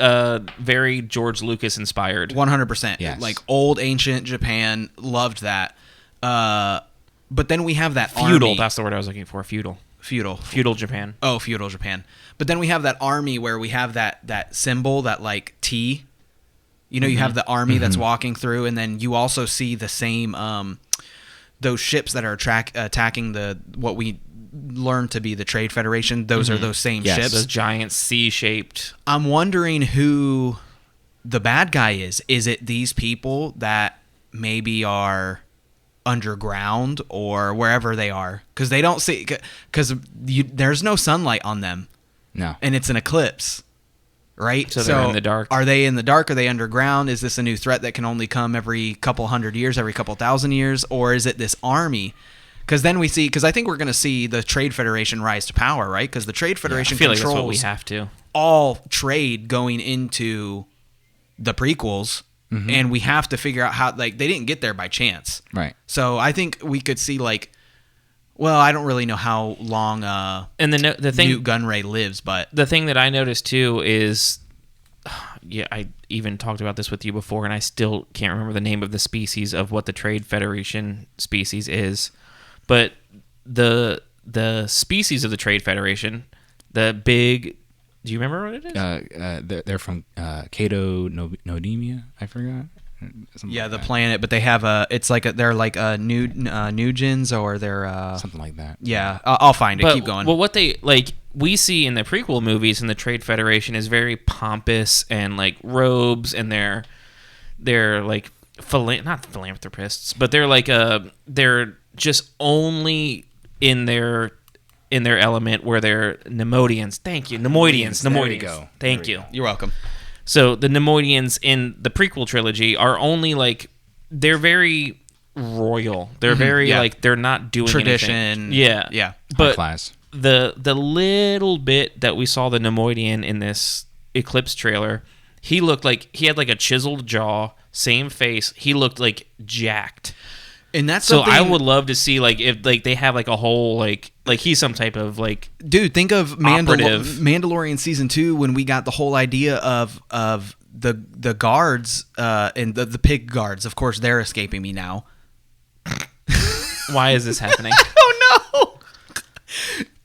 very George Lucas inspired. 100%. Yes. Like old ancient Japan. Loved that. But then we have that Feudal. army. That's the word I was looking for. Feudal Japan. Oh, feudal Japan. But then we have that army where we have that symbol, that like T. You have the army that's walking through, and then you also see the same those ships that are attacking what we learned to be the Trade Federation. Those are those same ships. Those giant C-shaped. I'm wondering who the bad guy is. Is it these people that maybe are underground or wherever they are? Because they don't see, because there's no sunlight on them. No. And it's an eclipse, right? So they're in the dark. Are they in the dark? Are they underground? Is this a new threat that can only come every couple hundred years, every couple thousand years? Or is it this army? Because then because I think we're going to see the Trade Federation rise to power, right? Because the Trade Federation I feel controls like that's what we have to. all trade going into the prequels. And we have to figure out how, like, they didn't get there by chance. Right. So I think we could see, like, well, I don't really know how long And the thing, Newt Gunray lives, but the thing that I noticed too is, I even talked about this with you before, and I still can't remember the name of the species of what the Trade Federation species is, but the species of the Trade Federation, the big. Do you remember what it is? They're from Cato Nodemia. I forgot. Something yeah, like the that. planet. But they have they're like Nugens, or they're Something like that. yeah. I'll find it. But, Keep going. Well, what we see in the prequel movies in the Trade Federation is very pompous and like robes, and they're like not philanthropists, but they're like they're just only in their element where they're Neimoidians. Thank you. Neimoidians. There we go. Thank you. You're welcome. So the Neimoidians in the prequel trilogy are only like, they're very royal. They're very like, they're not doing Tradition. anything. Yeah. Yeah. But class. the little bit that we saw the Neimoidian in this Eclipse trailer, he looked like, he had like a chiseled jaw, same face. He looked like jacked. And that's So something, I would love to see like if like they have like a whole like he's some type of like dude, think of operative. Mandalorian season 2 when we got the whole idea of the guards and the pig guards. Of course, they're escaping me now. Why is this happening? Oh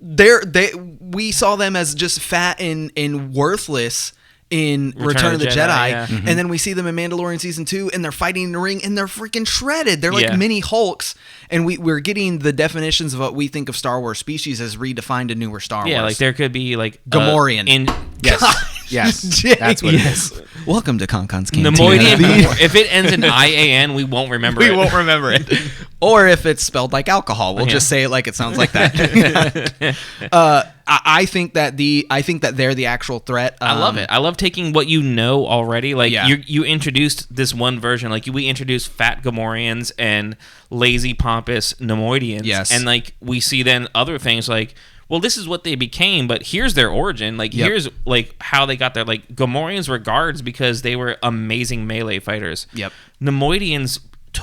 no! We saw them as just fat and worthless in Return of the Jedi, yeah. and then we see them in Mandalorian season 2, and they're fighting in the ring, and they're freaking shredded. They're like Yeah. mini Hulks, and we're getting the definitions of what we think of Star Wars species as redefined in newer Star Wars. Yeah, like there could be like Gamorrean. Yes, that's what it is. Welcome to KonKonScantina. Neimoidian. If it ends in IAN, we won't remember it. We won't remember it. Or if it's spelled like alcohol, we'll just say it like it sounds like that. I think that they're the actual threat. I love it. I love taking what you know already. Like Yeah. you introduced this one version. Like we introduced fat Gamorreans and lazy pompous Neimoidians. Yes. And like we see then other things like, well, this is what they became, but here's their origin. Like here's like how they got there. Like Gamorreans were guards because they were amazing melee fighters. Yep. Neimoidians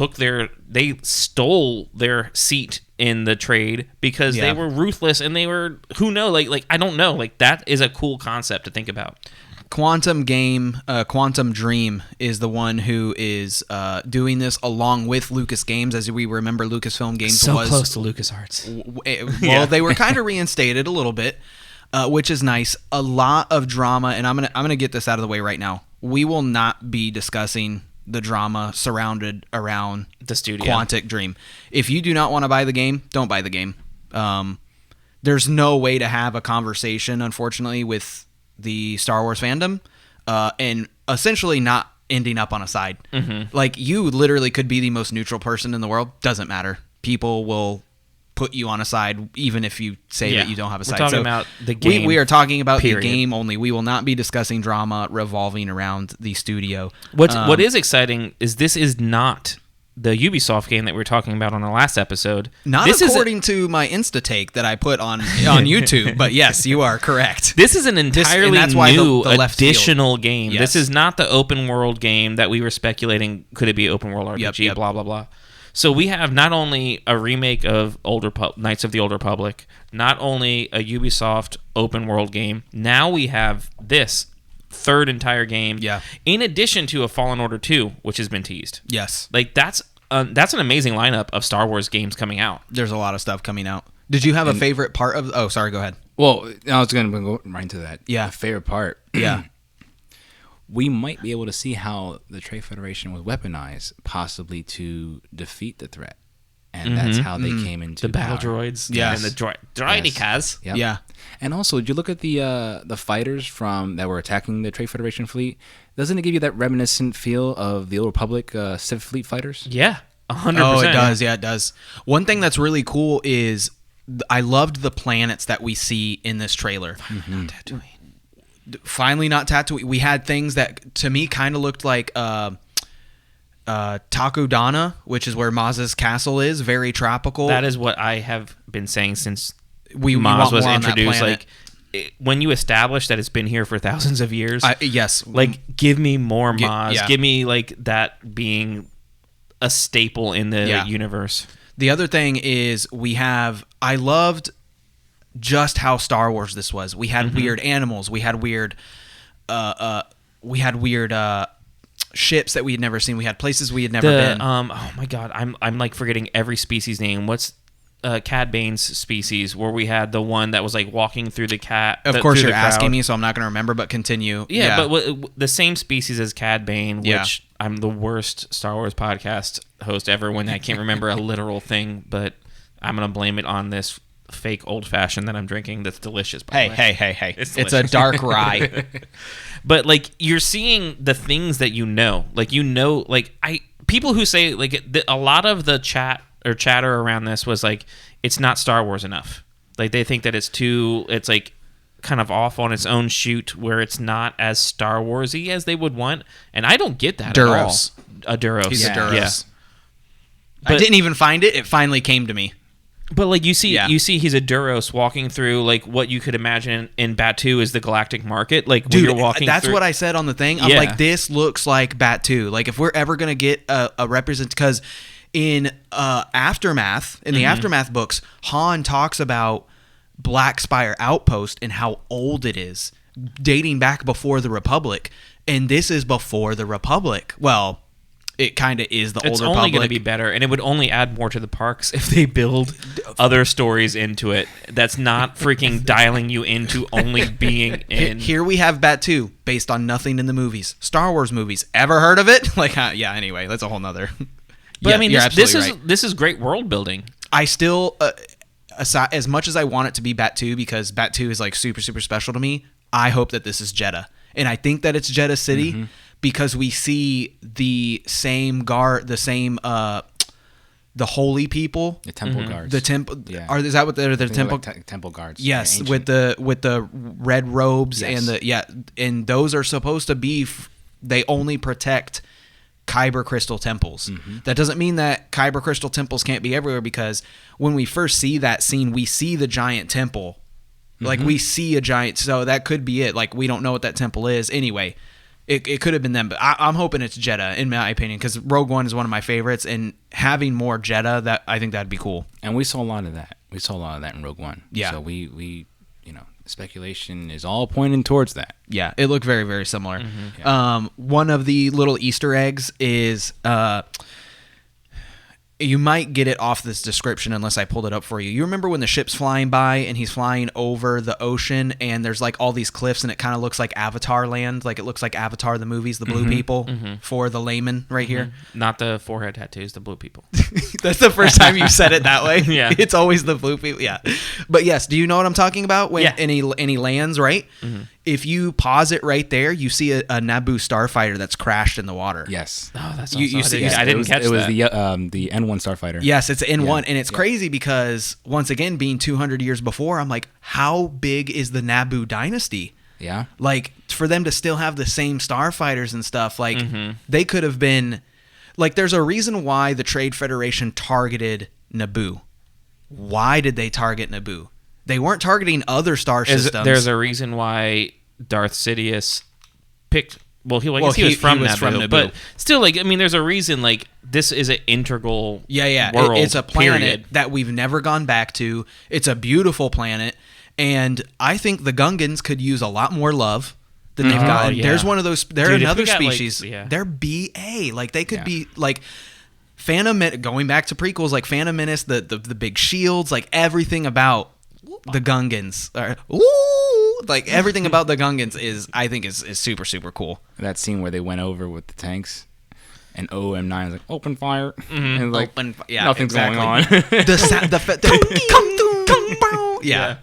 they stole their seat in the trade because they were ruthless and they were, who knows, like I don't know, like that is a cool concept to think about. Quantum Dream is the one who is doing this along with Lucas Games. As we remember, Lucasfilm Games So was close to LucasArts. Well, they were kind of reinstated a little bit, which is nice. A lot of drama, and I'm gonna get this out of the way right now. We will not be discussing the drama surrounded around the studio Quantic Dream. If you do not want to buy the game, don't buy the game. There's no way to have a conversation, unfortunately, with the Star Wars fandom, and essentially not ending up on a side. Mm-hmm. Like, you literally could be the most neutral person in the world. Doesn't matter. People will put you on a side, even if you say that you don't have a side. We're talking about the game. We are talking about period. the game only. We will not be discussing drama revolving around the studio. What is exciting is this is not the Ubisoft game that we were talking about on our last episode. Not this according to my Insta take that I put on YouTube, but yes, you are correct. This is an entirely and that's why new the left additional game. Yes. This is not the open world game that we were speculating could it be open world RPG, Yep. blah, blah, blah. So we have not only a remake of Knights of the Old Republic, not only a Ubisoft open world game, now we have this third entire game, in addition to a Fallen Order 2, which has been teased. Yes. Like, that's an amazing lineup of Star Wars games coming out. There's a lot of stuff coming out. Did you have a favorite part of... Oh, sorry, go ahead. Well, I was going to go right into that. Yeah. The favorite part. Yeah. We might be able to see how the Trade Federation was weaponized, possibly to defeat the threat. And that's how they came into the battle power. droids Yes. and the droidicas. Yep. Yeah. And also, did you look at the fighters that were attacking the Trade Federation fleet? Doesn't it give you that reminiscent feel of the Old Republic Civ fleet fighters? Yeah, 100%. Oh, it does. Yeah, it does. One thing that's really cool is I loved the planets that we see in this trailer. Finally not Tatooine. We had things that, to me, kind of looked like... Takudana, which is where Maz's castle is, very tropical. That is what I have been saying since we Maz want was more on that introduced. planet. Like, when you establish that it's been here for thousands of years, yes. like, give me more Maz. yeah. Give me, like, that being a staple in the universe. The other thing is I loved just how Star Wars this was. We had weird animals. We had weird ships that we had never seen. We had places we had never been. Oh my god, I'm like forgetting every species name. What's Cad Bane's species? Where we had the one that was like walking through the cat. Of course, through you're the crowd. asking me, so I'm not going to remember. But continue. Yeah, but the same species as Cad Bane, Yeah. which I'm the worst Star Wars podcast host ever when I can't remember a literal thing. But I'm gonna blame it on this fake old fashioned that I'm drinking. That's delicious. By the way. Hey! It's It's a dark rye. But like you're seeing the things that people who say like a lot of the chatter around this was like it's not Star Wars enough. Like they think that it's like kind of off on its own shoot where it's not as Star Warsy as they would want, and I don't get that Duros. at all. A Duros. He's a Duros. Yeah. I didn't even find it. It finally came to me. But like you see he's a Duros walking through like what you could imagine in Batu is the galactic market. Like when you're walking that's through, what I said on the thing. I'm Yeah. like, this looks like Batu. Like if we're ever gonna get a represent, because in Aftermath, in the Aftermath books, Han talks about Black Spire Outpost and how old it is, dating back before the Republic, and this is before the Republic. Well, it kind of is the it's older only Republic. going to be better, and it would only add more to the parks if they build other stories into it. That's not freaking dialing you into only being in. Here we have Batu, based on nothing in the movies. Star Wars movies. Ever heard of it? Like, yeah. Anyway, that's a whole nother. But I mean, you're this absolutely right. is great world building. I still, as much as I want it to be Batu, because Batu is like super, super special to me, I hope that this is Jeddah. And I think that it's Jeddah City because we see the same the holy people. The temple guards. The temple. Yeah. Is that what they're temple? Like temple guards. Yes, They're with the red robes Yes. and those are supposed to be. They only protect Kyber crystal temples. That doesn't mean that Kyber crystal temples can't be everywhere, because when we first see that scene, we see the giant temple. Like we see a giant, so that could be it. Like we don't know what that temple is. Anyway, It could have been them, but I'm hoping it's Jedha, in my opinion, because Rogue One is one of my favorites, and having more Jedha, that I think that'd be cool. And we saw a lot of that. We saw a lot of that in Rogue One. Yeah. So we speculation is all pointing towards that. Yeah, it looked very, very similar. Yeah. One of the little Easter eggs is you might get it off this description unless I pulled it up for you. You remember when the ship's flying by and he's flying over the ocean and there's like all these cliffs and it kind of looks like Avatar land, like it looks like Avatar the movies, the blue people for the layman right here. Not the forehead tattoos, the blue people. That's the first time you said it that way. Yeah. It's always the blue people. Yeah. But yes, do you know what I'm talking about? When Yeah. any lands, right? If you pause it right there, you see a Naboo starfighter that's crashed in the water. Yes. Oh, that's You- awesome. you see- I didn't catch it was that. the N1 starfighter. Yes, it's in Yeah. one, and it's crazy because once again, being 200 years before, I'm like, how big is the Naboo dynasty? Yeah. Like, for them to still have the same starfighters and stuff, like they could have been, like, there's a reason why the Trade Federation targeted Naboo. Why did they target Naboo? They weren't targeting other star systems. There's a reason why Darth Sidious picked. Well, he was he from was Naboo, from Naboo. but still, like, I mean, there's a reason. Like, this is an integral. World, It's a planet period. that we've never gone back to. It's a beautiful planet, and I think the Gungans could use a lot more love than they've gotten. yeah. There's one of those. They're Dude, if we another got, like, species. yeah. They're BA. Like they could Yeah. be like going back to prequels, like Phantom Menace, the big shields, like everything about the Gungans. Like everything about the Gungans I think is super, super cool. That scene where they went over with the tanks and OM9 is like, open fire. And like, nothing's going on. Yeah.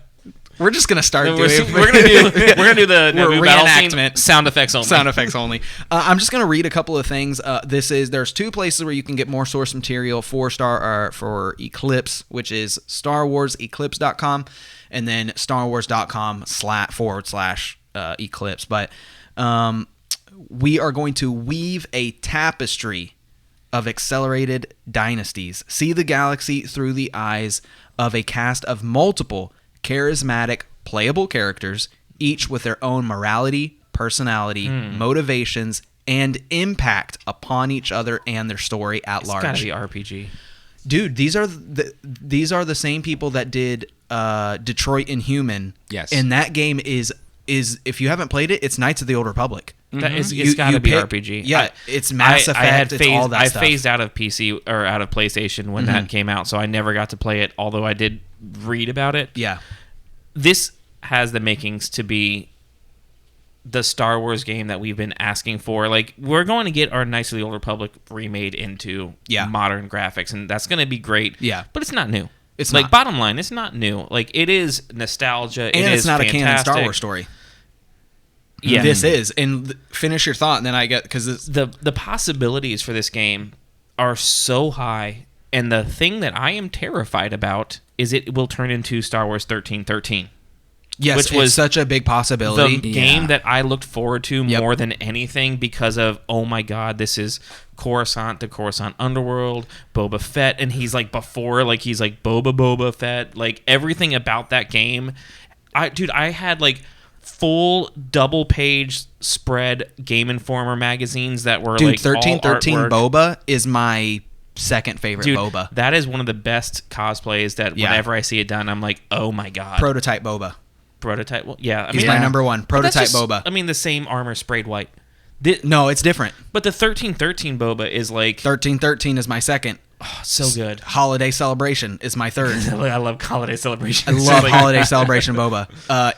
We're just gonna start We're doing. gonna do the Naboo battle scene, reenactment. sound effects only. Sound effects only. I'm just gonna read a couple of things. There's two places where you can get more source material for Eclipse, which is StarWarsEclipse.com, and then StarWars.com//Eclipse. But we are going to weave a tapestry of accelerated dynasties. See the galaxy through the eyes of a cast of multiple charismatic, playable characters, each with their own morality, personality, motivations, and impact upon each other and their story at large. It's gotta be RPG. Dude, these are the same people that did Detroit Inhuman. Yes. And that game is if you haven't played it, it's Knights of the Old Republic. That is, You- it's got to you be pick- RPG. yeah, it's Mass Effect, it's all that stuff. I phased out of PC or out of PlayStation when that came out, so I never got to play it, although I did read about it. Yeah. This has the makings to be the Star Wars game that we've been asking for. Like, we're going to get our Knights of the Old Republic remade into modern graphics, and that's going to be great. Yeah. But it's not new. It's like, not. bottom line, it's not new. Like, it is nostalgia. And it it's is not fantastic. a canon Star Wars story. Yeah. This is. And finish your thought, and then I get, because the possibilities for this game are so high, and the thing that I am terrified about is it will turn into Star Wars 1313. yes, which it's was such a big possibility. The game that I looked forward to more than anything because of, oh my god, this is Coruscant to Coruscant Underworld, Boba Fett, and he's like before, like he's like Boba Fett, like everything about that game. I had like full double page spread Game Informer magazines that were like 1313 all artwork. Boba is my second favorite Dude, Boba. that is one of the best cosplays that whenever I see it done, I'm like, oh my god. Prototype Boba. Prototype. Well, yeah, I He's mean, my number one. but that's Prototype just- Boba. I mean, the same armor sprayed white. No, it's different. But the 1313 Boba is like 1313 is my second. so good. Holiday Celebration is my third. I love holiday celebrations. I love Holiday Celebration Boba.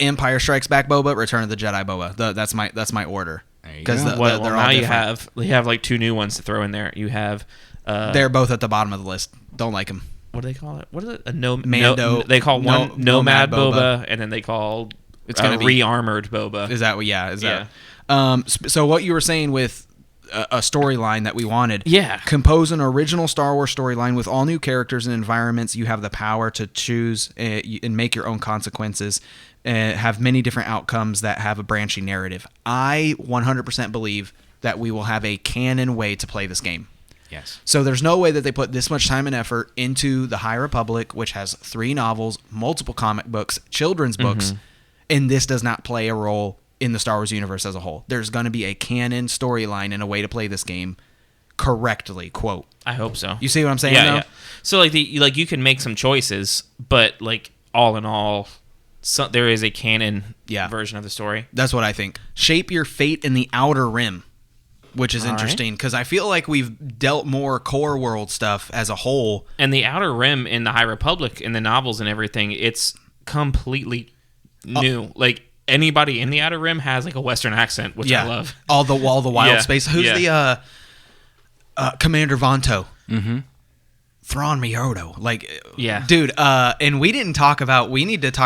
Empire Strikes Back Boba, Return of the Jedi Boba. That's my order. Because they're Well, all now different. you have like two new ones to throw in there. You have They're both at the bottom of the list. Don't like them. what do they call it? What is it? A no, Mando- they call one Nomad Nomad Boba, Boba. and then they call It's gonna be- re-armored Boba. Is that what? Yeah. Is Yeah. that? So what you were saying with a storyline that we wanted? Yeah. Compose an original Star Wars storyline with all new characters and environments. You have the power to choose and make your own consequences. Have many different outcomes that have a branching narrative. I 100% believe that we will have a canon way to play this game. Yes. So there's no way that they put this much time and effort into the High Republic, which has 3 novels, multiple comic books, children's books, and this does not play a role in the Star Wars universe as a whole. There's going to be a canon storyline and a way to play this game correctly, quote. I hope so. You see what I'm saying, Yeah, though? yeah. So, like, you can make some choices, but, like, all in all, there is a canon version of the story. That's what I think. Shape your fate in the Outer Rim, which is interesting, because I feel like we've dealt more core world stuff as a whole. And the Outer Rim in the High Republic, in the novels and everything, it's completely new. Like, anybody in the Outer Rim has, like, a Western accent, which I love. All the wild space. Who's the Commander Vonto? Mm-hmm. Thrawn Mioto. Like, Yeah. dude, and we need to talk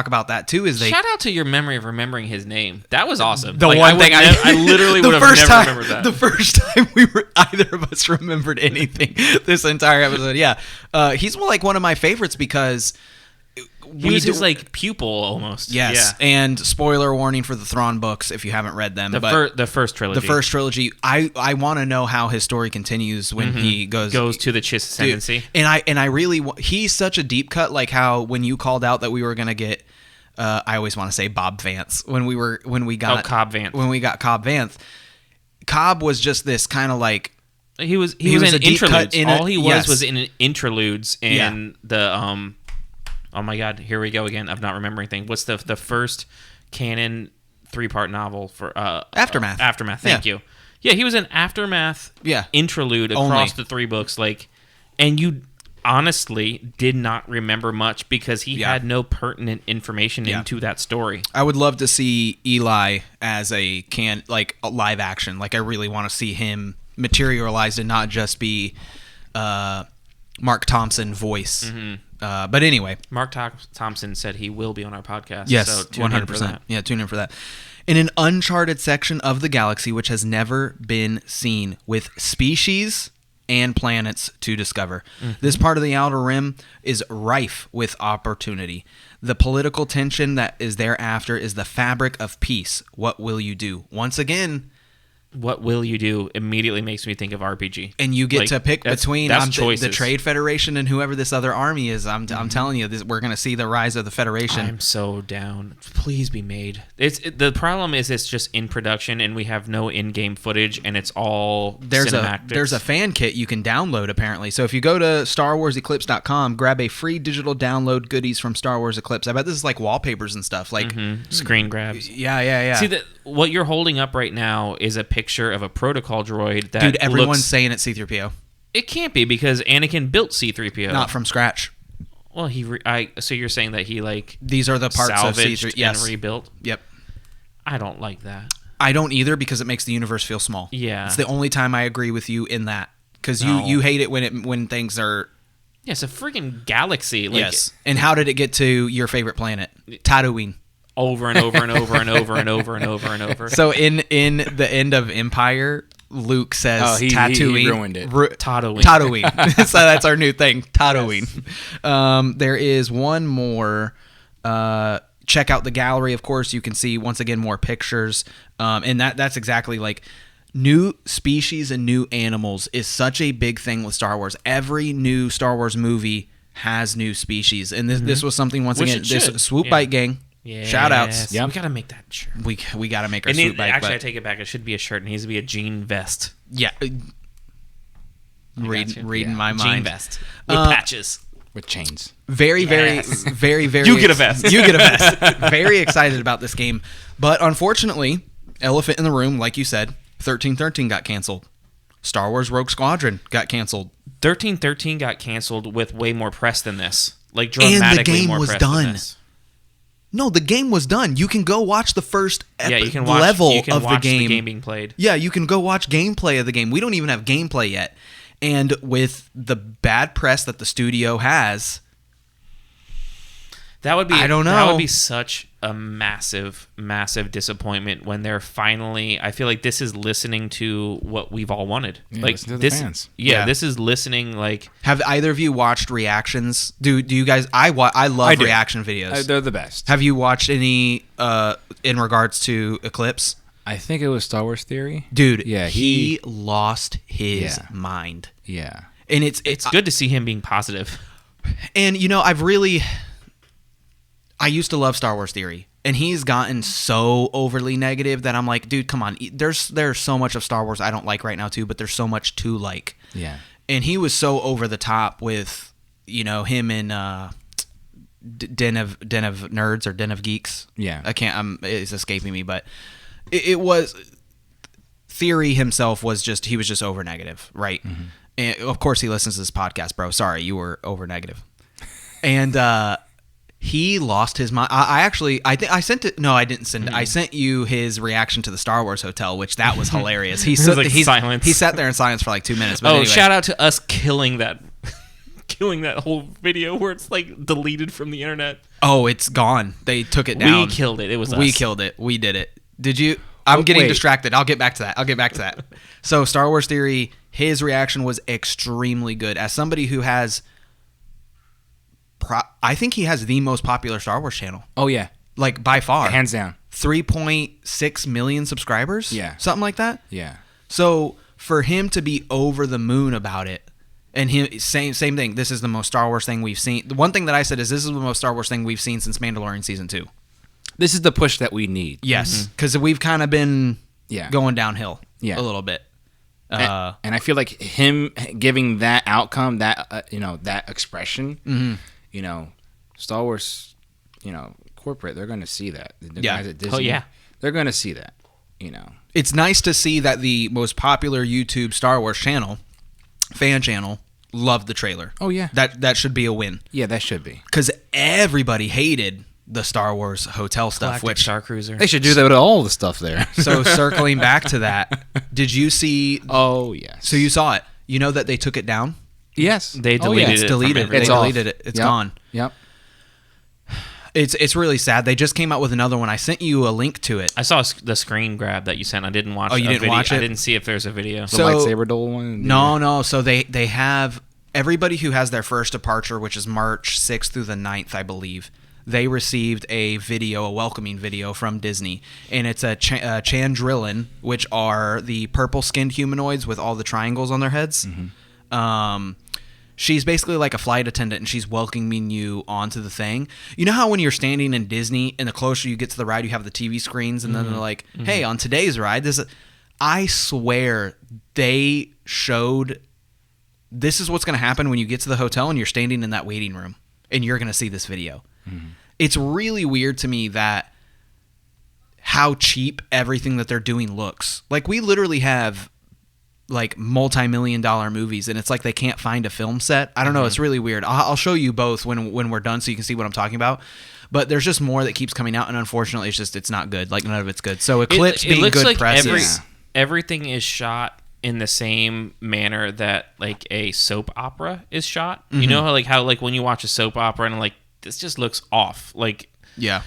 about that too. Shout out to your memory of remembering his name. That was awesome. The Like, one thing I literally would have never remembered that. The first time either of us remembered anything this entire episode. Yeah. He's like one of my favorites because He was his like pupil almost. Yes, Yeah. and spoiler warning for the Thrawn books if you haven't read them. The first trilogy. The first trilogy. I want to know how his story continues when he goes to the Chiss Ascendancy. And I really he's such a deep cut. Like how when you called out that we were gonna get. I always want to say Bob Vance when we got Cobb Vanth. When we got Cobb Vanth. Cobb was just this kind of like. He was was in a deep cut interludes. in All he yes. was in interludes and the Oh my God! Here we go again. I'm not remembering things. What's the first canon 3-part novel for Aftermath? Aftermath. Thank you. Yeah, he was an Aftermath. Interlude across the 3 books. Like, and you honestly did not remember much because he had no pertinent information into that story. I would love to see Eli as a live action. Like I really want to see him materialized and not just be Mark Thompson voice. Mm-hmm. But anyway, Mark Thompson said he will be on our podcast. Yes, so 100%. Yeah, tune in for that. In an uncharted section of the galaxy which has never been seen, with species and planets to discover. Mm-hmm. This part of the Outer Rim is rife with opportunity. The political tension that is thereafter is the fabric of peace. What will you do? Once again, what will you do immediately makes me think of RPG. And you get to pick between choices. The Trade Federation and whoever this other army is. I'm telling you, we're going to see the rise of the Federation. I'm so down. Please be made. The problem is it's just in production and we have no in-game footage and it's all cinematic. There's a fan kit you can download apparently. So if you go to StarWarsEclipse.com, grab a free digital download goodies from Star Wars Eclipse. I bet this is like wallpapers and stuff. Like screen grabs. Yeah. See, what you're holding up right now is a picture of a protocol droid that dude, everyone's saying it's C-3PO. It can't be because Anakin built C-3PO. Not from scratch. Well, so you're saying that he these are the parts of C-3PO and rebuilt? Yep. I don't like that. I don't either because it makes the universe feel small. Yeah. It's the only time I agree with you in that because you hate it when things are. Yeah, it's a freaking galaxy. Yes. And how did it get to your favorite planet? Tatooine. Over and over and over and over and over and over and over. So in the end of Empire, Luke says Tatooine. He ruined it. Tatooine. So that's our new thing. Tatooine. Yes. There is one more. Check out the gallery. Of course, you can see once again more pictures. And that's exactly like new species and new animals is such a big thing with Star Wars. Every new Star Wars movie has new species, and this was something once again. This Swoop Bite Gang. Yes. Shout outs. Yeah, we gotta make that shirt. We gotta make our Swoop Bite. Actually, I take it back. It should be a shirt. It needs to be a jean vest. Yeah. Reading my mind. Jean vest with patches. With chains. Very. You get a vest. You get a vest. Very excited about this game. But unfortunately, elephant in the room, like you said, 1313 got canceled. Star Wars Rogue Squadron got canceled. 1313 got canceled with way more press than this. Like dramatically more press than this. No, the game was done. You can go watch the first level of the game. The game being played. Yeah, you can go watch gameplay of the game. We don't even have gameplay yet. And with the bad press that the studio has, that would be I don't know. That would be such a massive, massive disappointment when they're finally. I feel like this is listening to what we've all wanted. Yeah, like listen to the this, fans. Yeah, this is listening. Like, have either of you watched reactions? Do you guys? I love reaction videos. They're the best. Have you watched any in regards to Eclipse? I think it was Star Wars Theory. Dude, yeah, he lost his mind. Yeah. And it's good to see him being positive. And I used to love Star Wars Theory. And he's gotten so overly negative that I'm like, dude, come on. There's so much of Star Wars I don't like right now too, but there's so much to like. Yeah. And he was so over the top with, him and Den of Nerds or Den of Geeks. Yeah. I can't. It's escaping me, but it was. Theory himself was just over negative, right? Mm-hmm. And of course he listens to this podcast, bro. Sorry, you were over negative. And he lost his mind. I think I sent it. No, I didn't send it. I sent you his reaction to the Star Wars hotel, which that was hilarious. He silence. He sat there in silence for like 2 minutes. But anyway. Shout out to us killing that whole video where it's like deleted from the internet. Oh, it's gone. They took it down. We killed it. It was us. We killed it. We did it. Did you? I'm getting distracted. I'll get back to that. So Star Wars Theory, his reaction was extremely good. As somebody who has, I think he has the most popular Star Wars channel. Oh yeah, like by far, hands down. 3.6 million subscribers. Yeah, something like that. Yeah. So for him to be over the moon about it, and him same thing. This is the most Star Wars thing we've seen. The one thing that I said is this is the most Star Wars thing we've seen since Mandalorian season 2. This is the push that we need. Yes, because we've kind of been going downhill a little bit. And I feel like him giving that outcome, that that expression, Star Wars, corporate, they're going to see that. Guys at Disney, they're going to see that. It's nice to see that the most popular YouTube Star Wars fan channel, loved the trailer. Oh yeah, that should be a win. Yeah, that should be, because everybody hated the Star Wars hotel stuff, which Star Cruiser. They should do that with all the stuff there. So circling back to that, did you see? Oh yes. So you saw it. You know that they took it down. Yes, they deleted it. It's deleted. They deleted it. It's gone. Yep. It's really sad. They just came out with another one. I sent you a link to it. I saw the screen grab that you sent. I didn't watch. Oh, you didn't watch it? I didn't see if there's a video. The lightsaber duel one. No. So they have everybody who has their first departure, which is March 6th through the 9th, I believe. They received a welcoming video from Disney, and it's a Chandrillan, which are the purple-skinned humanoids with all the triangles on their heads. Mm-hmm. She's basically like a flight attendant, and she's welcoming you onto the thing. You know how when you're standing in Disney, and the closer you get to the ride, you have the TV screens, and then they're like, hey, on today's ride, I swear they showed this is what's going to happen when you get to the hotel and you're standing in that waiting room, and you're going to see this video. Mm-hmm. It's really weird to me that how cheap everything that they're doing looks. Like, we literally have like multi-million-dollar movies, and it's like they can't find a film set. I don't know. It's really weird. I'll show you both when we're done, so you can see what I'm talking about. But there's just more that keeps coming out, and unfortunately, it's not good. Like, none of it's good. So Eclipse being good like press everything is shot in the same manner that like a soap opera is shot. Mm-hmm. You know how when you watch a soap opera and like this just looks off. Like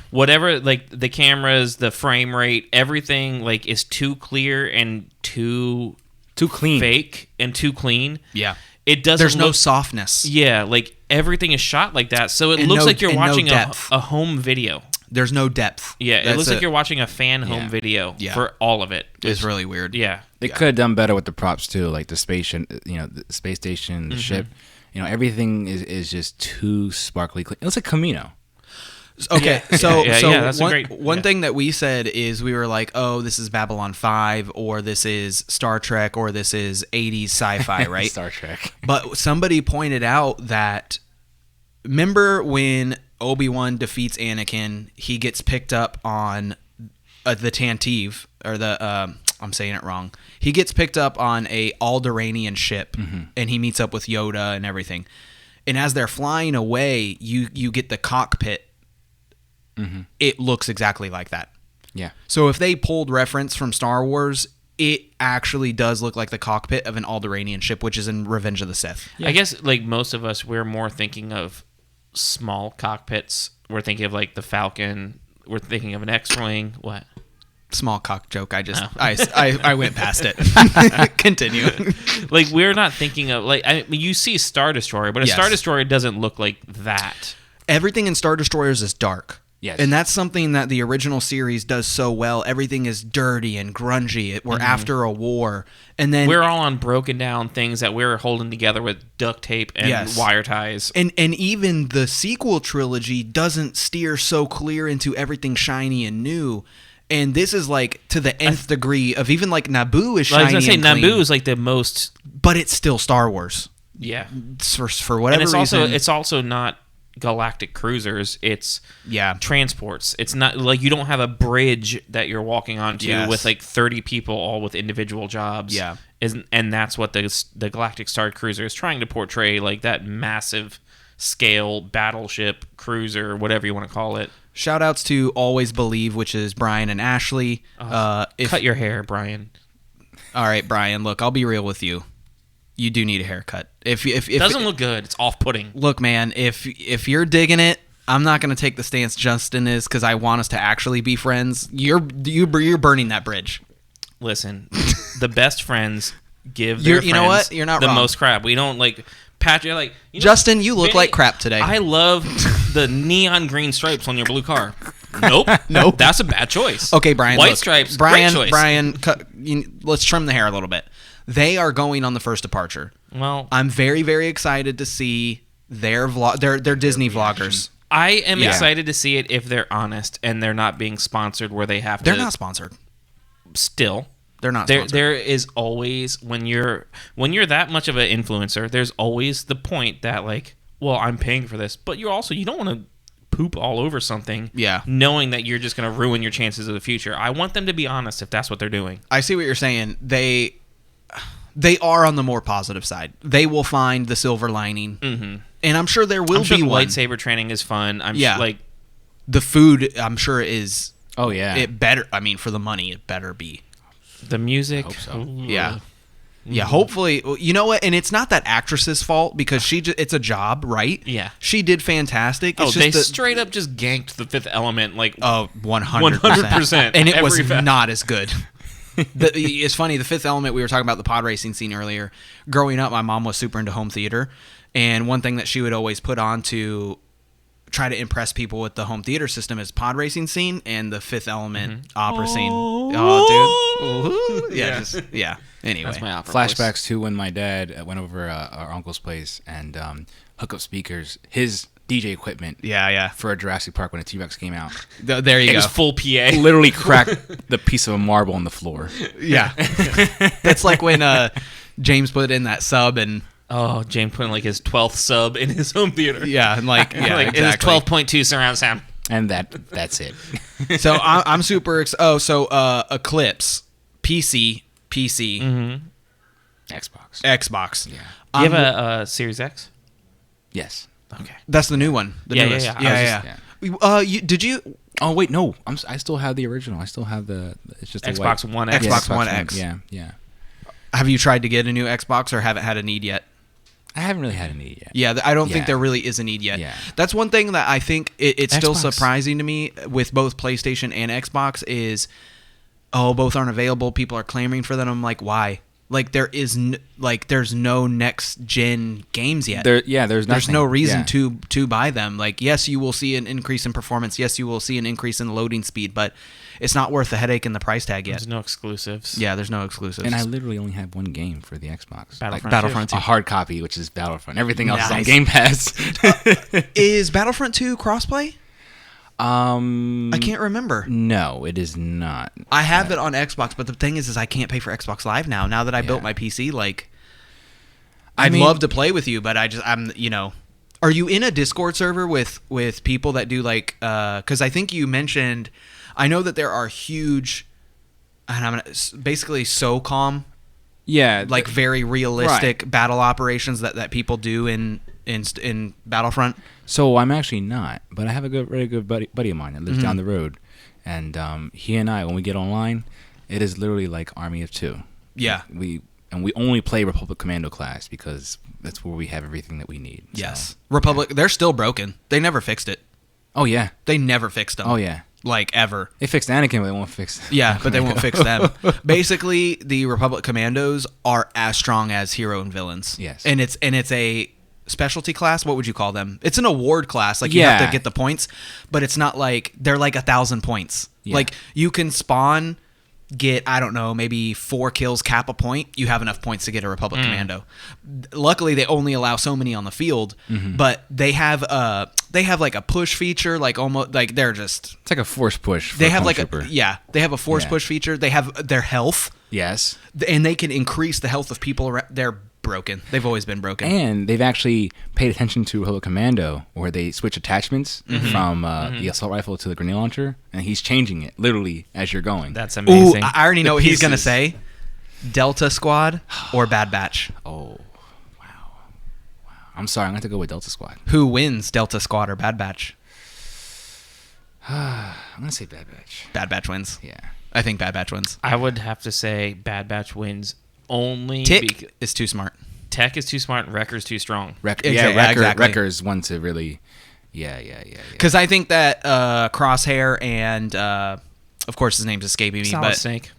whatever, like the cameras, the frame rate, everything like is too clear and too clean, fake and too clean. Yeah, it doesn't. There's no softness. Yeah, like everything is shot like that, so it looks like you're watching a home video. There's no depth. Yeah, it looks like you're watching a fan home video for all of it. It's really weird. Yeah, they could have done better with the props too, like the space, the space station, the ship. Everything is just too sparkly clean. It looks like Camino. Okay, so that's one thing that we said is we were like, oh, this is Babylon 5, or this is Star Trek, or this is 80s sci-fi, right? Star Trek. But somebody pointed out that, remember when Obi-Wan defeats Anakin, he gets picked up on the Tantive, or the, I'm saying it wrong. He gets picked up on a Alderaanian ship, and he meets up with Yoda and everything. And as they're flying away, you get the cockpit. Mm-hmm. It looks exactly like that. Yeah. So if they pulled reference from Star Wars, it actually does look like the cockpit of an Alderaanian ship, which is in Revenge of the Sith. Yeah. I guess like most of us, we're more thinking of small cockpits. We're thinking of like the Falcon. We're thinking of an X-wing. What? Small cock joke. I went past it. Continue. Like, we're not thinking of you see a Star Destroyer, but a Star Destroyer doesn't look like that. Everything in Star Destroyers is dark. Yes. And that's something that the original series does so well. Everything is dirty and grungy. We're after a war. And then we're all on broken down things that we're holding together with duct tape and wire ties. And even the sequel trilogy doesn't steer so clear into everything shiny and new. And this is like to the nth degree of even like Naboo is shiny I was gonna say and clean, Naboo is like the most, but it's still Star Wars. yeah. For whatever And reason. it's also not galactic cruisers. It's transports. It's not like you don't have a bridge that you're walking onto with like 30 people all with individual jobs. Yeah. And that's what the Galactic Star Cruiser is trying to portray, like that massive scale battleship cruiser, whatever you want to call it. Shout outs to Always Believe, which is Brian and Ashley. Cut your hair, Brian. All right, Brian, look, I'll be real with you. You do need a haircut. If Doesn't look good. It's off-putting. Look, man, if you're digging it, I'm not going to take the stance Justin is because I want us to actually be friends. You're burning that bridge. Listen, the best friends give their friends you know what? You're not the wrong. most crap. We don't like Patrick. Like Justin, you look Vennie, like crap today. I love the neon green stripes on your blue car. Nope. That's a bad choice. Okay, Brian. White look, stripes. Brian. Great choice. Brian, let's trim the hair a little bit. They are going on the first departure. Well, I'm very, very excited to see their Disney vloggers. I am excited to see it if they're honest and they're not being sponsored where they have to. They're not sponsored. Still, they're not sponsored. There is always when you're that much of an influencer, there's always the point that like, well, I'm paying for this, but you don't want to poop all over something. Yeah. Knowing that you're just going to ruin your chances of the future. I want them to be honest if that's what they're doing. I see what you're saying. They are on the more positive side. They will find the silver lining, and I'm sure there will be one. Lightsaber training is fun. Like the food. I'm sure is. Oh yeah. It better. I mean, for the money, it better be. The music. I hope so. Yeah. Yeah, hopefully. You know what? And it's not that actress's fault because it's a job, right? Yeah. She did fantastic. It's they just straight up just ganked the Fifth Element. Like, 100%. And it was fast. not as good. It's funny, the Fifth Element, we were talking about the pod racing scene earlier. Growing up, my mom was super into home theater. And one thing that she would always put on to try to impress people with the home theater system is pod racing scene and the Fifth Element opera scene. Oh, dude. Yeah. Anyway. That's my opera Flashbacks voice. to when my dad went over our uncle's place and hooked up speakers, his DJ equipment. Yeah. For Jurassic Park when the T-Rex came out. There you It go. was full PA. Literally cracked the piece of a marble on the floor. Yeah. That's like when James put in that sub and Oh, James putting like his 12th sub in his home theater. yeah, and like It was 12.2 surround sound. And that's it. So I'm super Eclipse PC Xbox. Yeah. You have a Series X? Yes. Okay. That's the new one. The Yeah, newest. yeah. Did you? Oh wait, no. I still have the original. I still have it's just a Xbox white. One X. Yeah, Xbox One X. Yeah. Have you tried to get a new Xbox or haven't had a need yet? I haven't really had a need yet. Yeah, I don't think Yeah. there really is a need yet. Yeah. That's one thing that I think it's still Xbox. surprising to me with both PlayStation and Xbox is, both aren't available. People are clamoring for them. I'm like, why? Like there's no next gen games yet. There's There's no reason Yeah. to buy them. Like, yes, you will see an increase in performance. Yes, you will see an increase in loading speed, but it's not worth the headache and the price tag yet. There's no exclusives. Yeah, there's no exclusives. And I literally only have one game for the Xbox. Battlefront 2. A hard copy, which is Battlefront. Everything else is on Nice. Game Pass. Is Battlefront 2 crossplay? I can't remember. No, it is not. I have it on Xbox, but the thing is I can't pay for Xbox Live now. Now that I built my PC, like, I'd love to play with you, but I'm. Are you in a Discord server with people that do like? Because I think you mentioned. I know that there are huge, and I'm basically SOCOM. Yeah, Like very realistic battle operations that people do in Battlefront. So I'm actually not, but I have a very good buddy of mine that lives down the road, and he and I, when we get online, it is literally like Army of Two. Yeah. We only play Republic Commando class because that's where we have everything that we need. Yes. So, Republic. They're still broken. They never fixed it. Oh yeah. They never fixed them. Oh yeah. Like ever. They fixed Anakin, but they won't fix. Yeah, but they won't fix them. Basically, the Republic Commandos are as strong as hero and villains. Yes. And it's a specialty class. What would you call them? It's an award class. Like you have to get the points, but it's not like they're like 1,000 points. Yeah. Like you can spawn, get, I don't know, maybe 4 kills, cap a point. You have enough points to get a Republic Commando. Luckily, they only allow so many on the field, but they have like a push feature, like almost like they're just. It's like a force push. For they have like trooper. they have a force push feature. They have their health. Yes, and they can increase the health of people around. They're broken. They've always been broken. And they've actually paid attention to Republic Commando, where they switch attachments from the assault rifle to the grenade launcher, and he's changing it literally as you're going. That's amazing. Ooh, I already know what he's gonna say. Delta Squad or Bad Batch. Oh, wow. I'm sorry, I'm gonna have to go with Delta Squad. Who wins, Delta Squad or Bad Batch? I'm gonna say Bad Batch. Bad Batch wins. Yeah, I think Bad Batch wins. I would have to say Bad Batch wins only. Tick is too smart. Tech is too smart. And Wrecker's too strong. Wrecker's one to really. Yeah. Because I think that Crosshair and of course his name's escaping me, Solid but Snake.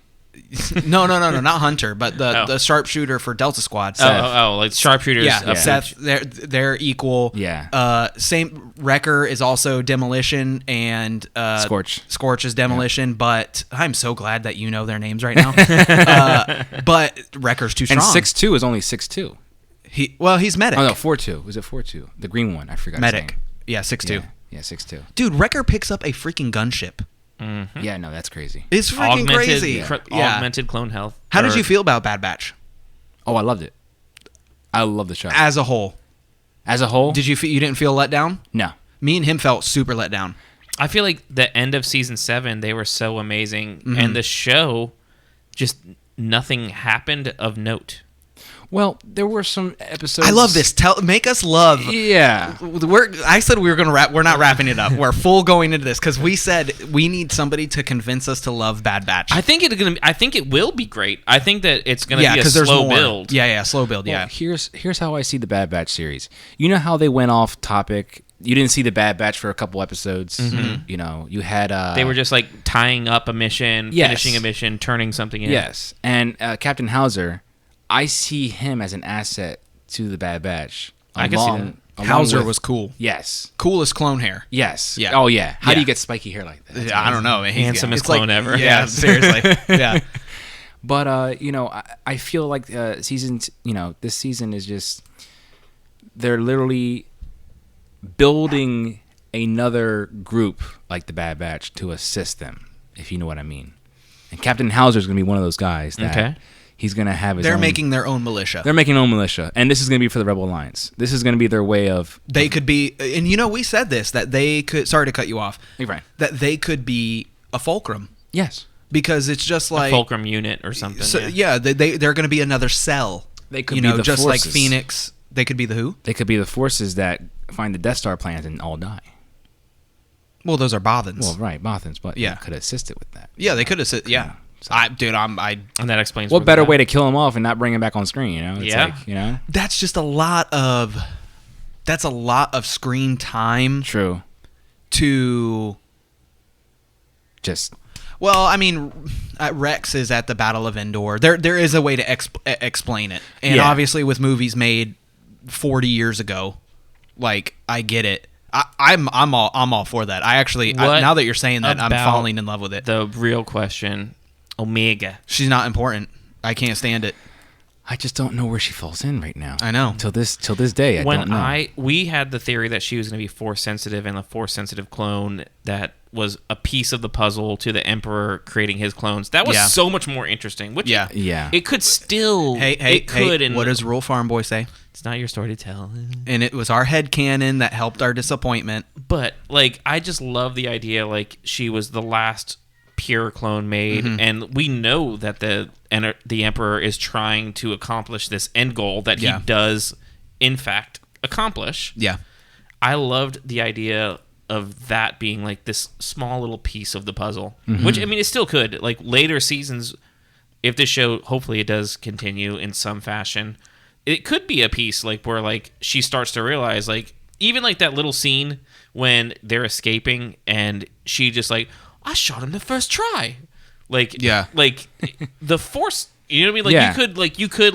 No, not Hunter, but the sharpshooter for Delta Squad. Like sharpshooters. Yeah, Seth. They're equal. Yeah. Same. Wrecker is also demolition, and Scorch is demolition. But I'm so glad that you know their names right now. But Wrecker's too strong. And 6'2" is only 6'2". He's medic. Oh no, 4'2". Was it 4'2"? The green one. I forgot. Medic. His name. Yeah, 6'2". Yeah, 6'2". Dude, Wrecker picks up a freaking gunship. Mm-hmm. Yeah, no, that's crazy. It's freaking crazy. Augmented clone health. How did you feel about Bad Batch? Oh, I loved it. I love the show. As a whole, did you didn't feel let down? No. Me and him felt super let down. I feel like the end of season 7, they were so amazing, and the show, just nothing happened of note. Well, there were some episodes. I love this. Make us love. Yeah. I said we were gonna wrap. We're not wrapping it up. We're full going into this because we said we need somebody to convince us to love Bad Batch. I think it will be great. I think that it's gonna be a slow build. Yeah, slow build. Well, Yeah. Here's how I see the Bad Batch series. You know how they went off topic. You didn't see the Bad Batch for a couple episodes. You know, you had. They were just like tying up a mission, finishing a mission, turning something in. Yes, and Captain Hauser. I see him as an asset to the Bad Batch. I can see that. Hauser was cool. Yes. Coolest clone hair. Yes. Yeah. Oh, yeah. How do you get spiky hair like that? I don't know. Handsomest clone ever. Yeah, seriously. Yeah. But, you know, I feel like this season is just, they're literally building another group like the Bad Batch to assist them, if you know what I mean. And Captain Hauser is going to be one of those guys that he's going to have his own... They're making their own militia. They're making their own militia. And this is going to be for the Rebel Alliance. This is going to be their way of... They could be... And, you know, we said this, that they could... Sorry to cut you off. You're right. That they could be a fulcrum. Yes. Because it's just like... A fulcrum unit or something. So, they're going to be another cell. They could be the just forces. like Phoenix. They could be the who? They could be the forces that find the Death Star plans and all die. Well, those are Bothans. Well, right, Bothans, but they could assist it with that. Yeah, they could assist. Yeah. So. And that explains what better way to kill him off and not bring him back on screen, you know? It's like, you know? That's just a lot of screen time. True. To just... Well, I mean, Rex is at the Battle of Endor. There is a way to explain it. And obviously with movies made 40 years ago, like, I get it. I'm all for that. Now that you're saying that, I'm falling in love with it. The real question, Omega. She's not important. I can't stand it. I just don't know where she falls in right now. I know. Till this day, I don't know. We had the theory that she was going to be Force sensitive, and a Force sensitive clone that was a piece of the puzzle to the Emperor creating his clones. That was so much more interesting. Which it could still. Hey, what does Rule Farm Boy say? It's not your story to tell. And it was our headcanon that helped our disappointment. But, like, I just love the idea, like, she was the last pure clone made, and we know that the Emperor is trying to accomplish this end goal that he does, in fact, accomplish. Yeah. I loved the idea of that being, like, this small little piece of the puzzle, which, I mean, it still could. Like, later seasons, if this show, hopefully it does continue in some fashion, it could be a piece like where like she starts to realize like even like that little scene when they're escaping and she just like I shot him the first try, like like the Force, you know what I mean? Like you could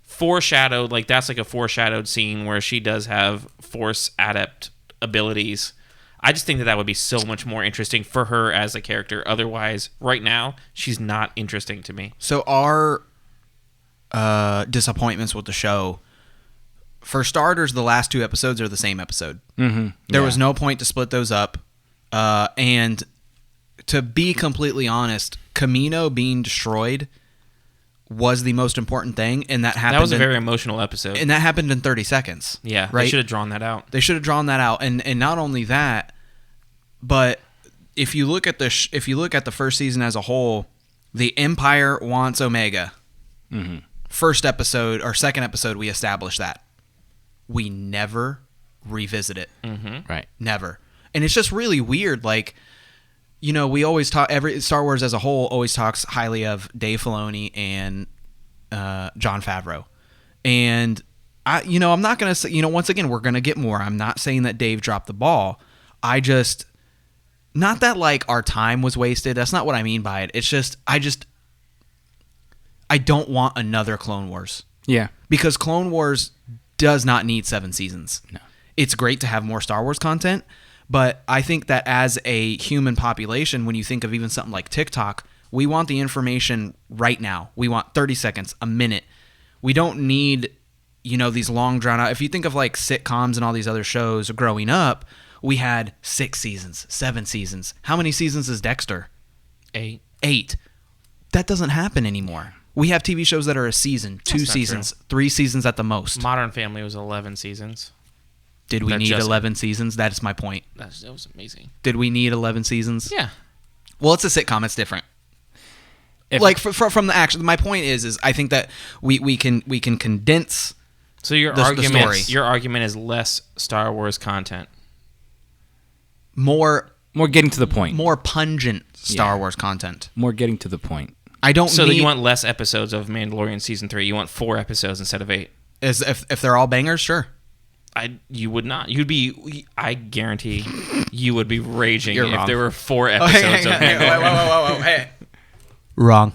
foreshadowed, like that's like a foreshadowed scene where she does have Force adept abilities. I just think that would be so much more interesting for her as a character. Otherwise, right now, she's not interesting to me. So our disappointments with the show, for starters, the last 2 episodes are the same episode. Mm-hmm. There was no point to split those up. And to be completely honest, Kamino being destroyed was the most important thing, and that happened. That was a very emotional episode, and that happened in 30 seconds. Yeah, right. They should have drawn that out. They should have drawn that out, and not only that, but if you look at the first season as a whole, the Empire wants Omega. Mm-hmm. First episode or second episode, we established that. We never revisit it. Mm-hmm. Right. Never. And it's just really weird. Like, you know, we always talk. Every Star Wars as a whole always talks highly of Dave Filoni and Jon Favreau. And I'm not gonna say. Once again, we're gonna get more. I'm not saying that Dave dropped the ball. Not that like our time was wasted. That's not what I mean by it. It's just I don't want another Clone Wars. Yeah. Because Clone Wars does not need 7 seasons. No. It's great to have more Star Wars content, but I think that as a human population, when you think of even something like TikTok, we want the information right now. We want 30 seconds, a minute. We don't need, these long drawn out. If you think of like sitcoms and all these other shows growing up, we had 6 seasons, 7 seasons. How many seasons is Dexter? 8. 8. That doesn't happen anymore. We have TV shows that are a season, 2 seasons, 3 seasons at the most. Modern Family was 11 seasons. Did we need 11 seasons? That is my point. That was amazing. Did we need 11 seasons? Yeah. Well, it's a sitcom. It's different. From the action, my point is I think that we can condense. So your argument is less Star Wars content. More getting to the point. More pungent Star Wars content. More getting to the point. So that you want less episodes of Mandalorian season 3. You want 4 episodes instead of 8. If they're all bangers, sure. You would not. I guarantee you would be raging You're if wrong. there were 4 episodes of Mandalorian. Hey. Wrong.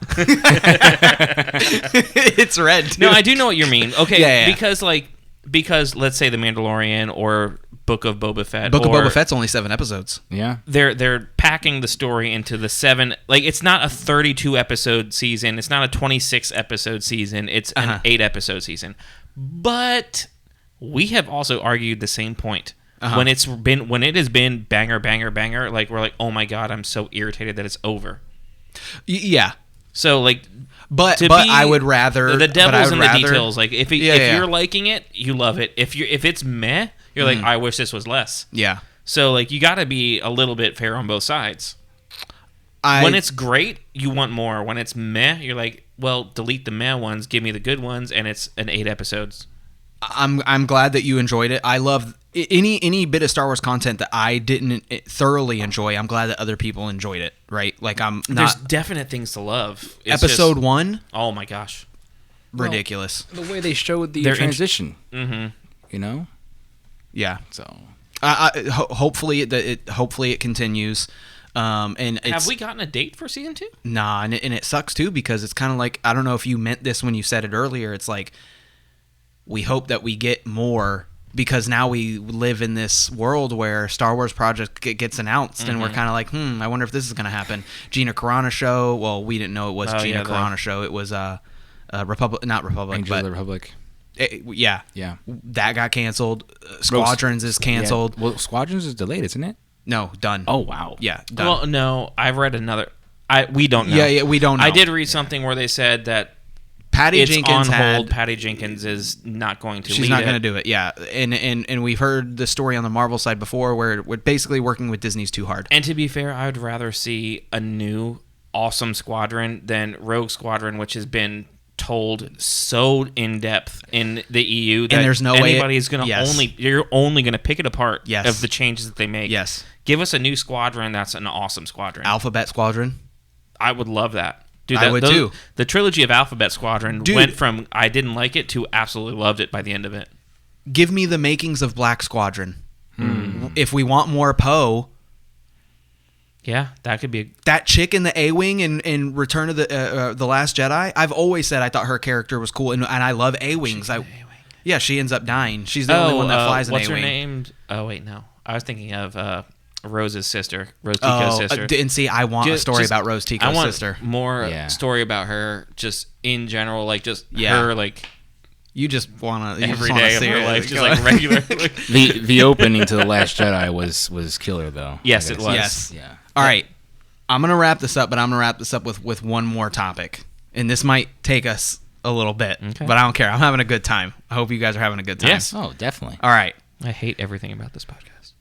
It's red. Dude. No, I do know what you mean. Okay, yeah. Because let's say The Mandalorian or Book of Boba Fett. Book of Boba Fett's only 7 episodes. Yeah. They're packing the story into the 7. Like, it's not a 32 episode season. It's not a 26 episode season. It's an 8 episode season. But we have also argued the same point. When it has been banger, banger, banger, like we're like, oh my god, I'm so irritated that it's over. Yeah. So like, but I would rather the devil's in the details. Like if you're liking it, you love it. If it's meh, you're like, I wish this was less. Yeah. So like, you got to be a little bit fair on both sides. When it's great, you want more. When it's meh, you're like, well, delete the meh ones, give me the good ones, and it's an 8 episodes. I'm glad that you enjoyed it. I love any bit of Star Wars content that I didn't thoroughly enjoy. I'm glad that other people enjoyed it. Right? Like There's definite things to love. It's episode 1. Oh my gosh, ridiculous. The way they showed the They're transition. Mm-hmm. Yeah. So hopefully it continues. And have we gotten a date for season 2? Nah, and it sucks too because it's kind of like, I don't know if you meant this when you said it earlier. It's like, we hope that we get more because now we live in this world where Star Wars project gets announced and we're kind of like, I wonder if this is going to happen. Gina Carano show. Well, we didn't know it was Gina Carano show. It was Republic, not Republic, Angel but of the Republic. Yeah. That got canceled. Squadrons is canceled. Yeah. Well, Squadrons is delayed, isn't it? No, done. Oh wow. Yeah, done. Well, no, I've read another. We don't know. Yeah, we don't know. I did read something where they said that Patty it's Jenkins on hold. Patty Jenkins is not going to. She's not going to do it. Yeah, and we've heard the story on the Marvel side before, where we're basically working with Disney's too hard. And to be fair, I would rather see a new awesome Squadron than Rogue Squadron, which has been told so in depth in the EU that and there's no way anybody's going to you're only going to pick it apart Yes. of the changes that they make. Yes, give us a new Squadron that's an awesome Squadron. Alphabet Squadron. I would love that. Dude, I would too. The trilogy of Alphabet Squadron went from I didn't like it to absolutely loved it by the end of it. Give me the makings of Black Squadron. If we want more Poe, Yeah, that could be. That chick in the A-Wing in Return of the Last Jedi, I've always said I thought her character was cool, and I love A-Wings. Yeah, she ends up dying. She's the only one that flies an A-Wing. What's her name? Oh, wait, no. I was thinking of Rose's sister, Rose Tico's sister. And see, I want a story about Rose Tico's sister. I want more story about her, just in general, like just her, like. You just want to every day of her life, just like regular. The opening to The Last Jedi was killer, though. Yes, it was. Yes. Yeah. All right. I'm going to wrap this up, but I'm going to wrap this up with one more topic. And this might take us a little bit, but I don't care. I'm having a good time. I hope you guys are having a good time. Yes. Oh, definitely. All right. I hate everything about this podcast.